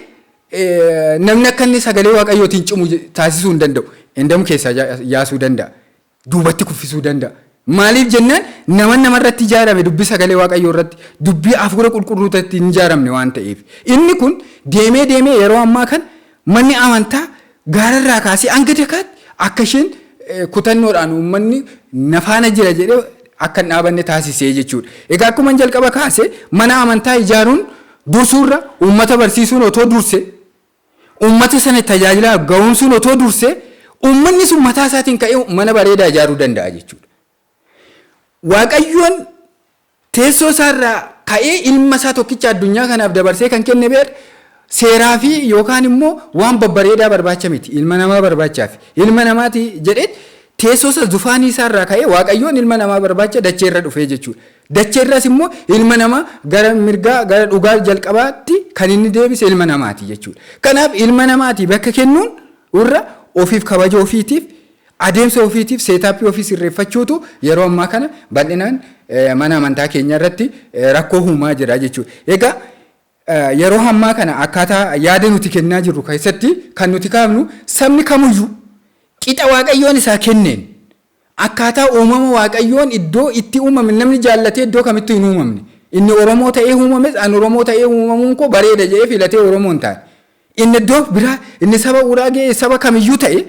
namni akka inni sagalee waaqayyootiin cimu taasisuu hin danda'u. Endam keessaa yaasuu danda'a. Duubatti kuffisuu danda'a. Maaliif jennaan namarratti ijaarame dubbii sagalee waaqayyoo irratti dubbii hafuura qulqulluutti hin ijaaramne waan ta'eef. Inni kun deemee yeroo ammaa kan manni amantaa gaararraa kaasee hanga dakaatti akka isheen kutannoodhaan uummanni nafaana jira jedhee akka hin dhaabanne taasisee jechuudha. Egaa akkuma jalqaba kaasee mana amantaa ijaaruun dursuurra uummata barsiisuun otoo durse uummata sana tajaajilaa ga'uumsuun otoo durse uummanni sun mataa isaatiin ka'ee mana bareedaa ijaaruu danda'a jechuudha. Waaqayyoon teessoo isaarraa ka'ee ilma isaa tokkicha addunyaa kanaaf dabarsee kan kenne beera seeraa fi yookaan immoo waan babbareedaa barbaacha miti ilma namaa barbaachaaf ilma namaati jedhee teessoo isa zufaanii isaarraa ka'ee waaqayyoon ilma namaa barbaacha dacheerra dhufee jechuudha. Dacheerras immoo ilma namaa gara mirgaa gara dhugaa jalqabaatti kan inni deebise ilma namaati jechuudha. Kanaaf ilma namaati bakka kennuun irra ofiif kabaja ofiitiif adeemsa ofiitiif seetaappii ofii sirreeffachuutu yeroo ammaa kana bal'inaan mana amantaa keenya irratti rakkoo uumaa jira jechuudha. Egaa yeroo ammaa kana akkaataa yaada nuti kennaa jirru keessatti kan nuti kaafnu sabni kamiyyuu qixa waaqayyoon isaa kenneen akkaataa uumama waaqayyoon iddoo itti uumame namni jaallatee iddoo kamittuu hin uumamne inni Oromoo ta'ee uumames an Oromoo ta'ee uumamuun koo bareeda jedhee filatee Oromoon ta'e inni iddoo biraa inni saba uraagee saba kamiyyuu ta'e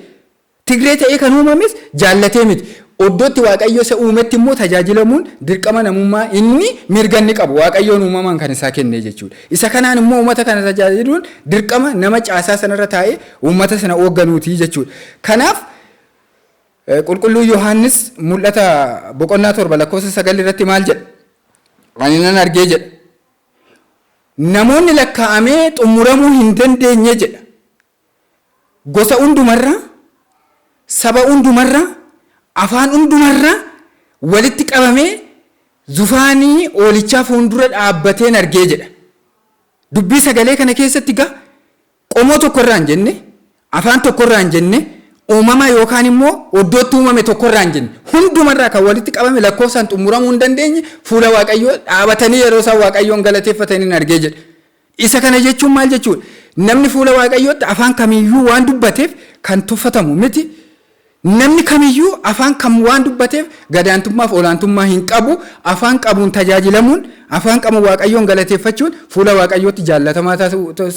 Tigree ta'ee kan uumames jaallatee miti. Oddootti waaqayyo isa uumetti immoo tajaajilamuun dirqama namummaa inni mirga inni qabu waaqayyoon uumamaan kan isaa kennee jechuudha. Isa kanaan immoo uummata kana tajaajiluun dirqama nama caasaa sanarra taa'ee uummata sana hoogganuuti jechuudha. Kanaaf qulqulluu Yohaannis mul'ata boqonnaa 7:9 irratti maal jedha? Ani nan argee jedha. Namoonni lakkaa'amee xumuramuu hin dandeenye jedha. Gosa hundumarraa saba hundumarraa afaan hundumarraa walitti qabamee zufaanii oolichaa fuuldura dhaabbateen argee jedha. Dubbii sagalee kana keessatti gaa qomoo tokkorraa hin jenne afaan tokkorraa hin jenne uumama yookaan immoo oddootti uumame tokkorraa hin jenne hundumarraa kan walitti qabame lakkoofsaan xumuramuu hin dandeenye fuula waaqayyoo dhaabatanii yeroo isaan waaqayyoon galateeffatanii argee jedha. Isa kana jechuun maal jechuudha? Namni fuula waaqayyootti afaan kamiyyuu waan dubbateef kan tuffatamu miti. Namni kamiyyuu afaan kam waan dubbateef gadaantummaaf olaantummaa hin qabu. Afaan qabuun tajaajilamuun afaan qabu waaqayyoon galateeffachuun fuula waaqayyootti jaallatamaa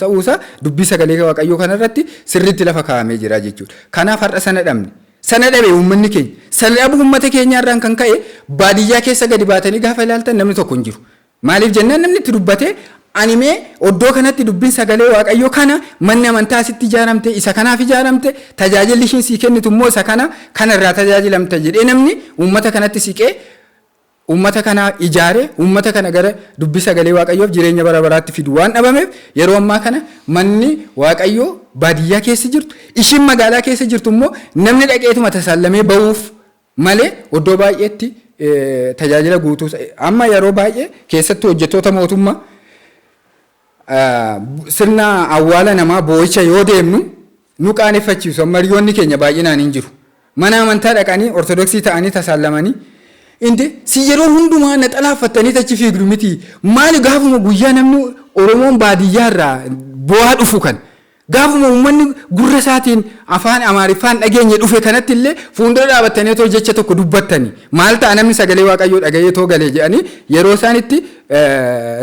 ta'uusaa dubbii sagalee waaqayyoo kanarratti sirriitti lafa kaa'amee jira jechuudha. Kanaaf har'a sana dhabne. Sana dhabe uummanni keenya. Sana dhabu uummata keenyaarraan kan ka'e baadiyyaa keessa gadi baatanii gaafa ilaaltan namni tokko hin jiru. Maaliif jennaan namni itti dubbatee animee oddoo kanatti dubbiin sagalee waaqayyoo kana manni amantaa asitti ijaaramte isa kanaaf ijaaramte tajaajilli ishiin sii kennitu immoo isa kanarraa tajaajilamte jedhee namni uummata kanatti siqee uummata kana ijaare uummata kana gara dubbii sagalee waaqayyoof jireenya bara baraatti fidu waan dhabameef yeroo ammaa kana manni waaqayyoo baadiyyaa keessa jirtu ishiin magaalaa keessa jirtu immoo namni dhaqeetuma tasaallamee ba'uuf malee oddoo baay'eetti tajaajila guutuu amma yeroo baay'ee keessatti hojjettoota mootummaa sirna awwaala namaa boo'icha yoo deemnu nu qaaneffachiisu amma hiriyoonni keenya baay'inaan hin jiru. Mana amantaa dhaqanii ortodoksii ta'anii tasaallamanii indi si yeroo hundumaa naxalaaffattanii tachi fiigdu miti maali gaafuma guyyaa namni Oromoon baadiyyaarraa bu'aa dhufu kan Gaafuma uummanni gurra isaatiin afaan Amaariffaan dhageenye dhufe kanatti illee fuuldura dhaabattanii otoo jecha tokko dubbattanii maal ta'a namni sagalee Waaqayyoo dhaga'ee too galee jedhanii yeroo isaan itti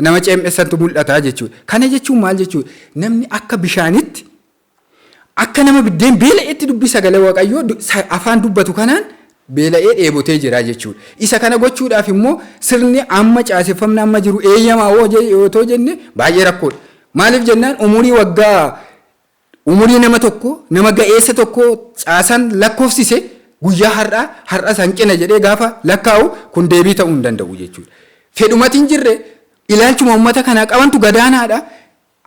nama ceemessantu mul'ata jechuudha. Kana jechuun maal jechuudha? Namni akka bishaanitti akka nama biddeen beela'eetti dubbii sagalee Waaqayyoo afaan dubbatu kanaan beela'ee dheebotee jira jechuudha. Isa kana gochuudhaaf immoo sirni amma caaseffamni amma jiru eeyyamaa yoo jenne baay'ee rakkoodha. Maaliif jennaan umurii nama tokko nama ga'eessa tokko caasan lakkoofsise guyyaa har'a san cina jedhee gaafa lakkaa'u kun deebii ta'uu hin danda'u jechuudha. Fedhumatti hin jirre ilaalchuma uummata kanaa qabantu gadaanaadha.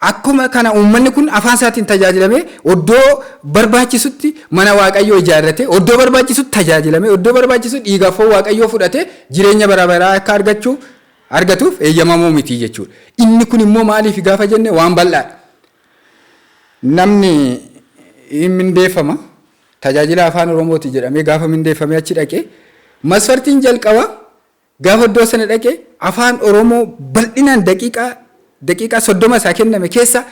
Akkuma kana uummanni kun afaan isaatiin tajaajilamee iddoo barbaachisutti mana Waaqayyoo ijaarrate iddoo barbaachisutti tajaajilamee iddoo barbaachisutti dhiigaaf Waaqayyoo fudhate jireenya bara baraa akka argatuuf eeyyamamoo miti jechuudha. Inni kun immoo maaliif gaafa jenne waan bal'aadha. Namni hin mindeeffama tajaajila afaan Oromooti jedhamee gaafa mindeeffamee achi dhaqee masfartiin jalqaba gaafa iddoo sana dhaqee afaan Oromoo bal'inaan daqiiqaa 30 isaa kenname keessa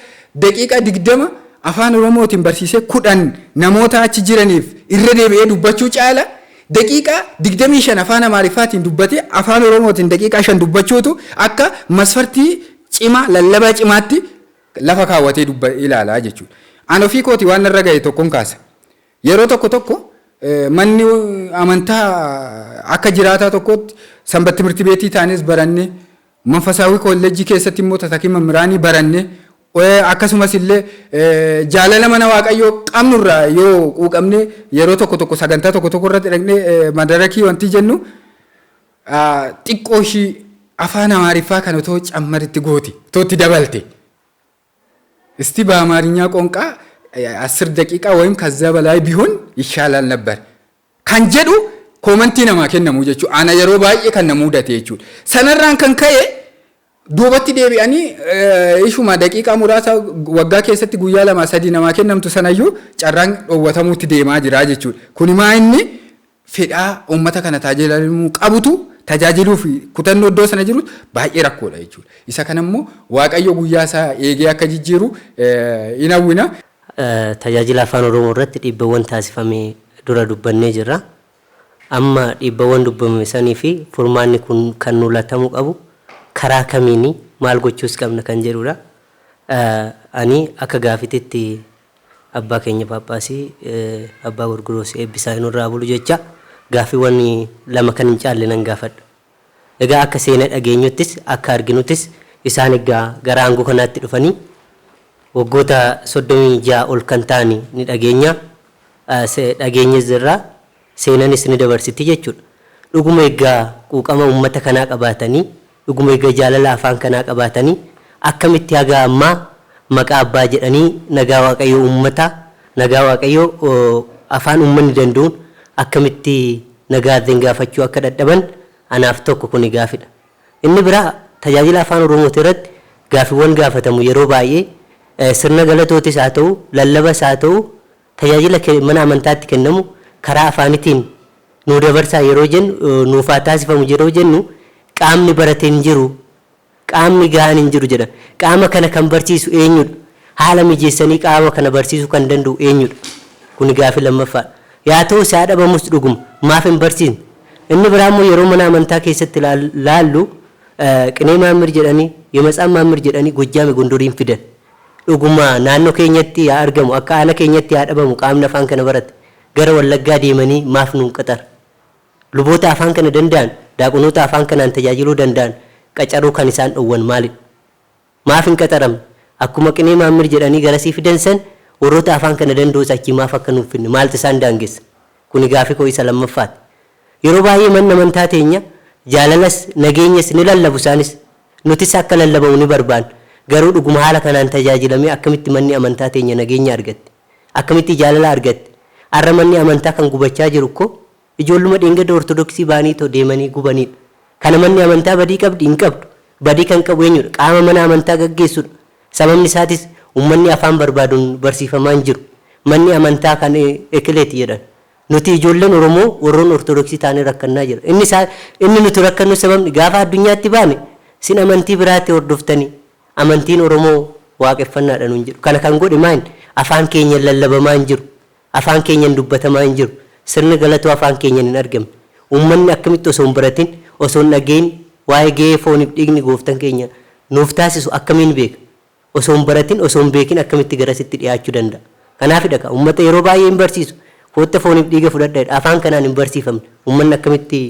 daqiiqaa 20 afaan Oromootiin barsiisee 10 namoota achi jiraniif irra deebi'ee dubbachuu caala daqiiqaa 25 afaan Amaariffaatiin dubbatee afaan Oromootiin daqiiqaa 5 dubbachuutu akka masfartii cimaa lallabaa cimaatti lafa kaawwatee ilaalaa jechuudha. Ani ofii kooti waan irra ga'e tokkoon kaasa. Yeroo tokko manni amantaa akka jiraataa tokkotti sanbata timirti beetii taanes baranne manfasaawii kolleejjii keessatti immoo tatakii mamiraanii baranne akkasumas illee jaalala mana Waaqayyoo qabnurraa yoo quuqamne yeroo tokko sagantaa tokko irratti dhaqnee madarakii wanti jennu xiqqoo ishii afaan Amaariffaa kan otoo cammaritti gooti tootti dabalte. እስቲ በአማርኛ ቋንቋ 10 ደቂቃ ወይም ከዛ በላይ ቢሆን ይሻላል ነበር ካንጀዱ ኮመንቲ ነማ ከነሙ ጀቹ አና የሮ ባዬ ከነሙ ዳቴ ጀቹ ሰነራን ከንከየ ዱበቲ ዴቢአኒ ኢሹማ ደቂቃ ሙራሳ ወጋ ከሰቲ ጉያ ለማሰዲ ነማ ከነምቱ ሰናዩ ጫራን ዶወተሙት ዴማ ጅራ ጀቹ ኩኒማይኒ ፌዳ ኡመታ ከነ ታጀላልሙ ቀቡቱ tajaajiluuf kutannoo iddoo sana jiru baay'ee rakkoodha jechuudha. Isa kanammoo Waaqayyo guyyaa isaa eegee akka jijjiiru hin hawwina. Tajaajila afaan Oromoo irratti dhiibbawwan taasifamee dura dubbannee jirra. Amma dhiibbawwan dubbame sanii fi furmaanni kun kan nu latamuu qabu karaa kamiini maal gochuus qabna kan jedhudha. Ani akka gaafititti abbaa keenya Paaphaasii abbaa Gorgoroos eebbisaa nurraa bulu jecha gaafiiwwan lama kan hin caalle nan gaafadha. Egaa akka seenaa dhageenyuttis akka arginuttis isaan egaa gara aangoo kanaatti dhufanii waggoota 36 ol kan ta'ani ni dhageenya irraa seenanis ni dabarsiti jechuudha. Dhuguma egaa quuqama uummata kanaa qabaatanii dhuguma egaa jaalala afaan kanaa qabaatanii akkamitti haga ammaa maqaa abbaa jedhanii nagaa Waaqayyoo uummata nagaa Waaqayyoo afaan uummanni danda'uun akkamitti nagaatiin gaafachuu akka dadhaban anaaf tokko kuni gaafidha. Inni biraa tajaajila afaan Oromoo irratti gaafiiwwan gaafatamu yeroo baay'ee sirna galatootis haa ta'u lallabas haa ta'u tajaajila mana amantaatti kennamu karaa afaanitiin nu dabarsaa yeroo jennu nuufaa taasifamu yeroo jennu qaamni baratee hin jiru qaamni gahaan hin jiru jedha. Qaama kana kan barsiisu eenyudha? Haala mijeessanii qaama kana barsiisuu kan danda'u eenyudha? Kuni gaafii lammaffaadha. yaa ta'u isaa dhabamus dhuguma maaf hin barsiin inni biraammoo yeroo mana amantaa keessatti laallu qinee maamir jedhanii የመጻም ማምር jedhanii ጎጃም ጎንደሪን ፊደል dhuguma naannoo keenyatti yaa argamu akka ana keenyatti yaa dhabamu qaamna afaan kana barat gara wallaggaa deemanii maaf nuun qaxar luboota afaan kana danda'an daaqonoota afaan kanaan tajaajiluu danda'an qacaruu kan isaan dhowwan maalid maaf hin qaxaram akkuma qinee maamir jedhanii garasii fidansan warroota afaan kana danda'u sachi maaf akka nuuf finne maalti isaan daangeessa kuni gaafii koo isa lammaffaat yeroo baay'ee manna amantaa teenya jaalalas nageenyas ni lallabu isaanis nuti akka lallabamu ni barbaan garuu dhuguma haala kanaan tajaajilamee akkamitti manni amantaa teenya nageenya argatte akkamitti jaalala argatte arra manni amantaa kan gubachaa jiru ko ijoolluma dhingada ortodoksii baanii to deemanii gubanii kana manni amantaa badii qabdi hin qabdu badii kan qabu eenyudha qaama mana amantaa gaggeessudha sababni isaatis ummanni afaan barbaaduun barsiifamaa hin jiru manni amantaa kan ekileeti jedhan nuti ijoolleen oromoo warroon ortodoksii taanee rakkannaa jira inni nuti rakkannu sababni gaafa addunyaatti baane sin amantii biraatti hordoftanii amantiin oromoo waaqeffannaadhaan hin jiru kana kan godhe maan afaan keenya lallabamaa hin jiru, afaan keenya dubbatamaa hin jiru, sirni galatoo afaan keenya hin argamne. Uummanni akkamitti osoo hin baratin, osoo hin dhageenye waa'ee gahee fooniif dhiigni gooftaan keenya nuuf taasisu akkamiin beeka? Osoo hin baratin, osoo hin beekin akkamitti garasitti dhiyaachuu danda'a? Kanaafidha uummata yeroo baay'ee hin barsiisu. Kootta fooniif dhiiga fudhadha afaan kanaan hin barsiifamne. Uummanni akkamitti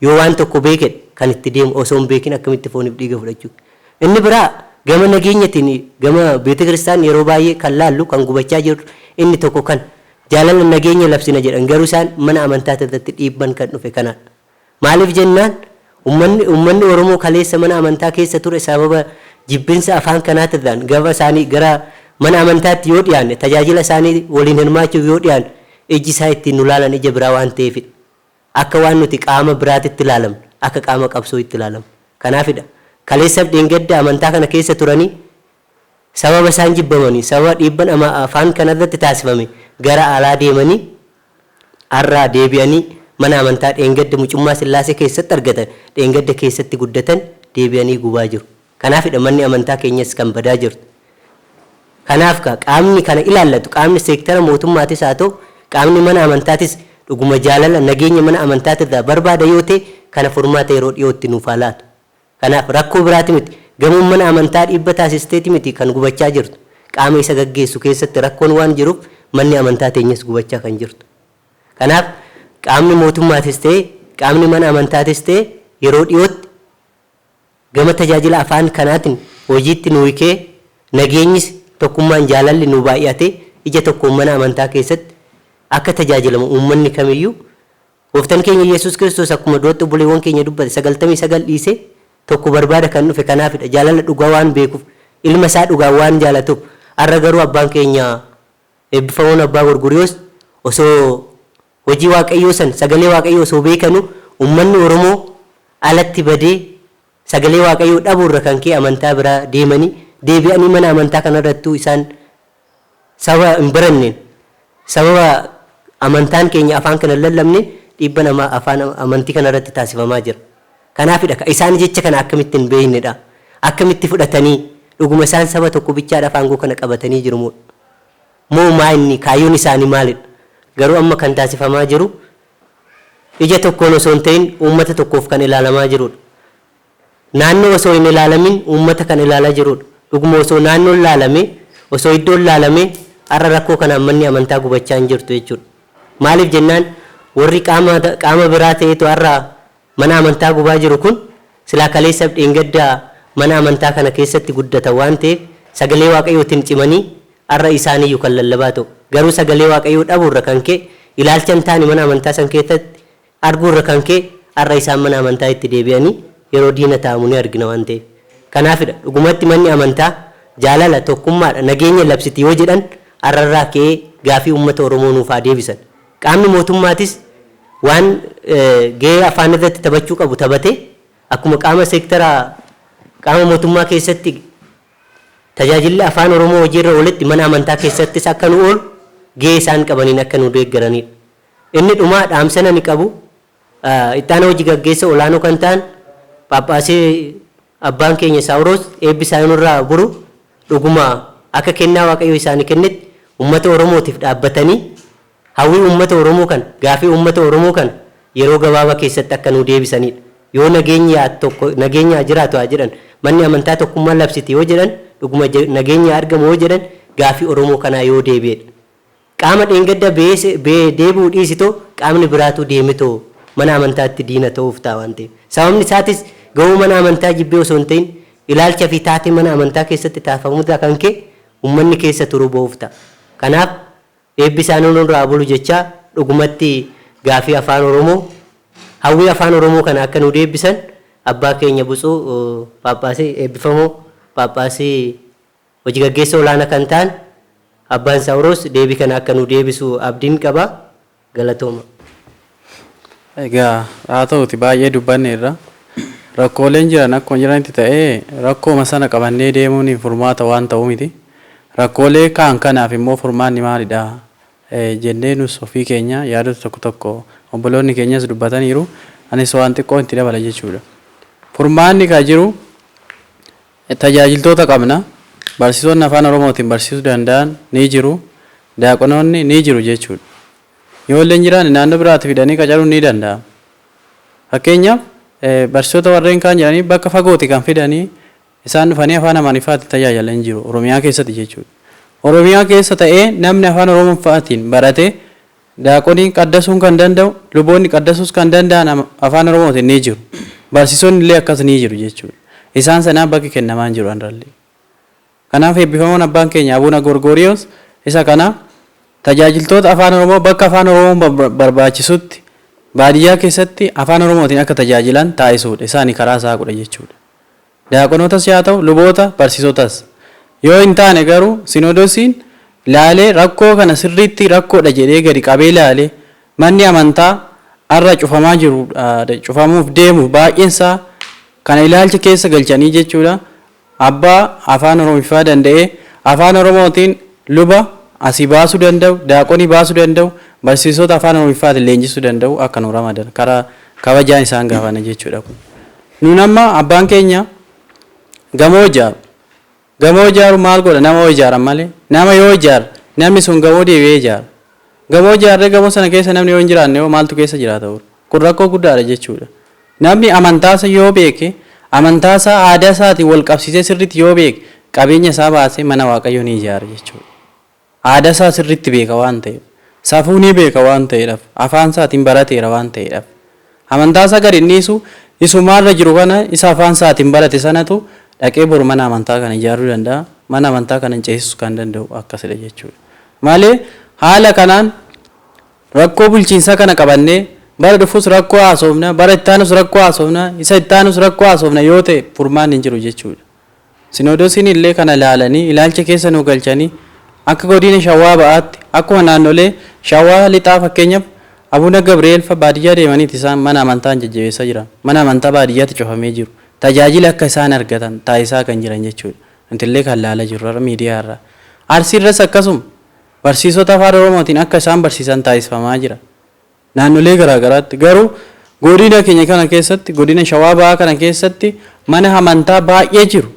yoo waan tokko beeke kan itti deemu osoo hin beekin akkamitti fooniif dhiiga fudhachuu? Inni biraa gama nageenyatiin gama beeta kiristaanaa yeroo baay'ee kan laallu kan gubachaa jiru inni tokko kan jaalala nageenya labsina jedhan garuu isaan mana amantaa irratti dhiibban kan dhufe kanadha. Maaliif jennaan uummanni Oromoo kaleessa mana amantaa keessa ture sababa jibbinsa afaan kanaatirraan gaba isaanii gara mana amantaatti yoo dhiyaanne tajaajila isaanii waliin hirmaachuuf yoo dhiyaanne iji isaa ittiin nu laalan ija biraa waan ta'eefidha. Akka waan nuti qaama biraatitti ilaalamne akka qaama qabsoo itti ilaalamu. Kanaafidha kaleessaaf dheengadda amantaa kana keessa turanii sababa isaan jibbamanii sababa dhiibban afaan kanarratti taasifame gara alaa deemanii har'aa deebi'anii mana amantaa dheengadda mucummaa sillaasee keessatti argatan dheengadda keessatti guddatan deebi'anii gubaa jiru. Kanaafidha manni amantaa keenyas kan badaa jirtu. Kanaaf qaamni kana ilaallatu qaamni seektara mootummaatis haa ta'u qaamni mana amantaatis dhuguma jaalala nageenya mana amantaatirraa barbaada yoo ta'e kana furmaata yeroo dhiyootti nuuf haa laatu. Kanaaf rakkoo biraati miti gamoon mana amantaa dhiibba taasisteeti miti kan gubachaa jirtu qaama isa gaggeessu keessatti rakkoon waan jiruuf manni amantaa teenyas gubachaa kan jirtu. Kanaaf qaamni mootummaatis ta'e qaamni mana amantaatis ta'e yeroo dhiyootti gama tajaajila afaan kanaatiin hojiitti nu hiikee nageenyis tokkummaan jaalalli nu baay'ate ija tokkoon mana amantaa keessatti akka tajaajilamu uummanni kamiyyuu gooftaan keenya Yesuus Kiristoos akkuma duratti obboleewwan keenya dubbate 99 dhiisee tokko barbaada kan dhufe kanaafidha jaalala dhugaa waan beekuuf ilma isaa dhugaa waan jaalatuuf har'a garuu abbaan keenya eebbifamoon abbaa Gorgoriyoos osoo hojii waaqayyoo san sagalee waaqayyoo osoo beekanu uummanni Oromoo alatti badee sagalee waaqayyoo dhabuurra kan kee amantaa biraa deemanii deebi'anii mana amantaa kanarrattuu isaan saba hin baranneen sababa amantaan keenya afaan kana lallabne dhiibba namaa afaan amantii kanarratti taasifamaa jira. Kanaafidha isaan jecha kana akkamitti hin beeknedha akkamitti fudhatanii dhuguma isaan saba tokko bichaadhaaf aangoo kana qabatanii jiru moo maa inni kaayyoon isaanii maalidha? Garuu amma kan taasifamaa jiru ija tokkoon osoo hin ta'in uummata tokkoof kan ilaalamaa jirudha. Naannoo osoo hin ilaalamin uummata kan ilaalaa jirudha. Dhuguma osoo naannoon ilaalame osoo iddoon ilaalame har'a rakkoo kanaan manni amantaa gubachaa hin jirtu jechuudha. Maaliif jennaan warri qaama biraa ta'etu har'a mana amantaa gubaa jiru kun silaa kaleessaaf dheengaddaa mana amantaa kana keessatti guddatan waan ta'eef sagalee waaqayyootiin cimanii har'a isaaniyyuu kan lallabaa ta'u. Garuu sagalee waaqayyoo dhabuurra kan kee ilaalcha hin taane mana amantaa san keessatti arguurra kan kee har'a isaan mana amantaa itti deebi'anii yeroo diina taa'amu ni argina waan ta'eef. Kanaafidha dhugumatti manni amantaa jaalala tokkummaadha nageenya labsiti yoo jedhan har'arraa ka'ee gaafii uummata Oromoo nuuf haa deebisan. Qaamni mootummaatis waan gahee afaan irratti taphachuu qabu taphate akkuma qaama seektara qaama mootummaa keessatti tajaajilli afaan Oromoo hojiirra ooletti mana amantaa keessattis akka nu oolu gahee isaan qabaniin akka nu deeggaranidha. Inni dhumaa dhaamsana ni qabu ittaana hojii gaggeessa olaanoo kan ta'an Paaphaasii abbaan keenya Saawuroos eebbi isaanirraa buru dhuguma akka kennaa waaqayyoo isaanii kennetti uummata Oromootiif dhaabbatanii hawwii uummata Oromoo kan gaafii uummata Oromoo kan yeroo gabaabaa keessatti akka nu deebisanidha. Yoo nageenya jiraatu haa jedhan manni amantaa tokkummaa labsiti yoo jedhan dhuguma nageenya argamu yoo jedhan gaafii Oromoo kanaa yoo deebi'edha. Qaama dheengadda deebi'uu dhiisitoo qaamni biraatu deemitoo mana amantaatti diina ta'uuf ta'a waan ta'eef. Sababni isaatis gahuu mana amantaa jibbee osoo hin ta'in ilaalcha fi taatee mana amantaa keessatti taasifamuudha kan kee uummanni keessa turuu ba'uuf ta'a. Kanaaf eebbi isaanirraa bulu jechaa dhugumatti gaafii afaan Oromoo hawwii afaan Oromoo kana akka nu deebisan abbaa keenya Butsuu Paaphaasii eebbifamoo Paaphaasii hojii gaggeessa olaanaa kan ta'an abbaan Saawuroos deebii kana akka nu deebisu abdiin qaba. Galatooma. Egaa haa ta'uti baay'ee dubbanneerra. Rakkooleen jiran akkuma jiranitti ta'ee rakkooma sana qabannee deemuun furmaata waan ta'uu miti. Rakkoolee kaan kanaaf immoo furmaanni maalidha jennee nus ofii keenya yaadota tokko tokko obboloonni keenyas dubbataniiru anis waan xiqqoo itti dabala jechuudha. Furmaanni kan jiru tajaajiltoota qabna barsiisonni afaan Oromootiin barsiisuu danda'an ni jiru daaqonoonni ni jiru jechuudha. Ijoolleen jiran naannoo biraatti fidanii qacaruun ni danda'ama. Fakkeenyaaf barsiisota warreen kaan jiranii bakka fagooti kan fidanii isaan dhufanii afaan amaariffaatiin tajaajilan jiru Oromiyaa keessatti jechuudha. Oromiyaa keessa ta'ee namni afaan Oromoofaatiin baratee daaqonii qaddasuun kan danda'u luboonni qaddasuus kan danda'an afaan Oromootiin ni jiru. Barsiisonni illee akkas ni jiru jechuudha. Isaan sanaan bakki kennamaa hin jiru hanrallee. Kanaaf eebbifamoon abbaan keenya Abuuna Gorgoriyoos isa kana tajaajiltoota afaan Oromoo bakka afaan Oromoo barbaachisutti baadiyyaa keessatti afaan Oromootiin akka tajaajilan taasisuudha. Isaanii karaa isaa godha jechuudha. Daaqonootas haa ta'u luboota barsiisotas. Yoo hin taane garuu Sinoodosiin laalee rakkoo kana sirriitti rakkoodha jedhee gadi qabee laalee manni amantaa har'a cufamaa jiru cufamuuf deemu baay'eensaa kana ilaalcha keessa galchanii jechuudha. Abbaa afaan Oromiffaa danda'ee afaan Oromootiin luba asii baasuu danda'u, daaqonii baasuu danda'u, barsiisota afaan Oromiffaatiin leenjisuu danda'u akka nu ramadan karaa kabajaan isaan gaafana jechuudha. Nuun amma abbaan keenya gamoo ijaaru. Gamoo ijaaru maal godha? Nama yoo ijaaran malee. Nama yoo ijaaru namni sun gamoo deebi'ee ijaara. Gamoo ijaarree gamoo sana keessa namni yoo hin jiraanne yoo maaltu keessa jiraata? Kun rakkoo guddaadha jechuudha. Namni amantaasa yoo beeke amantaasaa aadaa isaatiin wal qabsiisee sirriitti yoo beeke qabeenya isaa baasee mana waaqayyoo ni ijaara jechuudha. Aadaa isaa sirriitti beeka waan ta'eef safuu ni beeka waan ta'eedhaaf afaan isaatiin barateera waan ta'eedhaaf amantaasaa gadi dhiisu isumaarra jiru kana isa afaan isaatiin barate sanatu dhaqee boru mana amantaa kana ijaaruu danda'a. Mana amantaa kana ceesisuu kan danda'u akkasidha jechuudha. Malee haala kanaan rakkoo bulchiinsaa kana qabannee bara dhufus rakkoo haasofna, bara ittaanus rakkoo haasofna, isa ittaanus rakkoo haasofna yoo ta'e furmaan hin jiru jechuudha. Sinoodosiin illee kana ilaalanii ilaalcha keessa nu galchanii akka godina Shawaa Ba'aatti akkuma naannolee Shawaa Lixaa fakkeenyaaf Abuuna Gabri'eel fa baadiyyaa deemaniiti isaan mana amantaa jajjabeessaa jiran. Mana amantaa baadiyyaatti cufamee jiru. Tajaajila akka isaan argatan taasisaa kan jiran jechuudha. Intillee kan laalaa jiru irra miidiyaa irraa. Arsii irras akkasuma barsiisota afaan Oromootiin akka isaan barsiisan taasifamaa jira. Naannolee garaagaraatti garuu godina keenya kana keessatti godina Shawaa Ba'aa kana keessatti mana amantaa baay'ee jiru.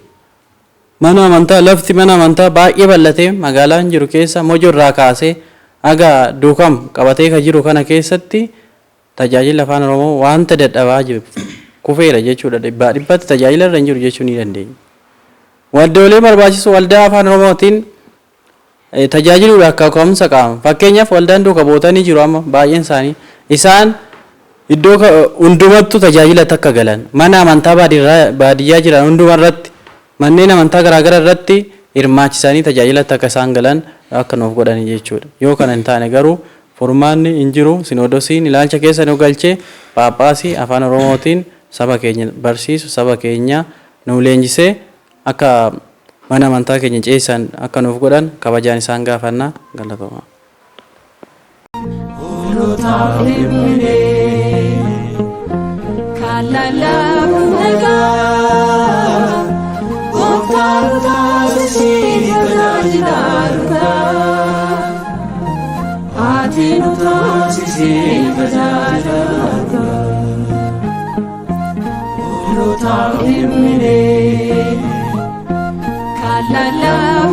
Mana amantaa lafti mana amantaa baay'ee bal'atee magaalaan jiru keessa Mojo irraa kaasee aga Duukam qabatee kan jiru kana keessatti tajaajila afaan Oromoo wanta dadhabaa jiru. Kufeera jechuudha. Dhibbatti tajaajila irra hin jiru jechuu ni dandeenya. Waldoolee barbaachisu waldaa afaan Oromootiin tajaajiluudha akka ka'umsa qaama. Fakkeenyaaf waldaan duuka bootanii jiru amma baay'een isaanii isaan iddoo hundumattuu tajaajila takka galan mana amantaa baadiyyaa jiran hundumarratti manneen amantaa garaagara irratti hirmaachisanii tajaajila takka isaan galan akka nuuf godhanii jechuudha. Yoo kana hin taane garuu furmaanni hin jiru. Sinoodosiin ilaalcha keessa nu galchee Paaphaasii afaan Oromootiin saba keenya barsiisu saba keenya nu leenjisee akka mana amantaa keenya ceesan akka nuuf godhan kabajaan isaan gaafanna. Galatooma. La la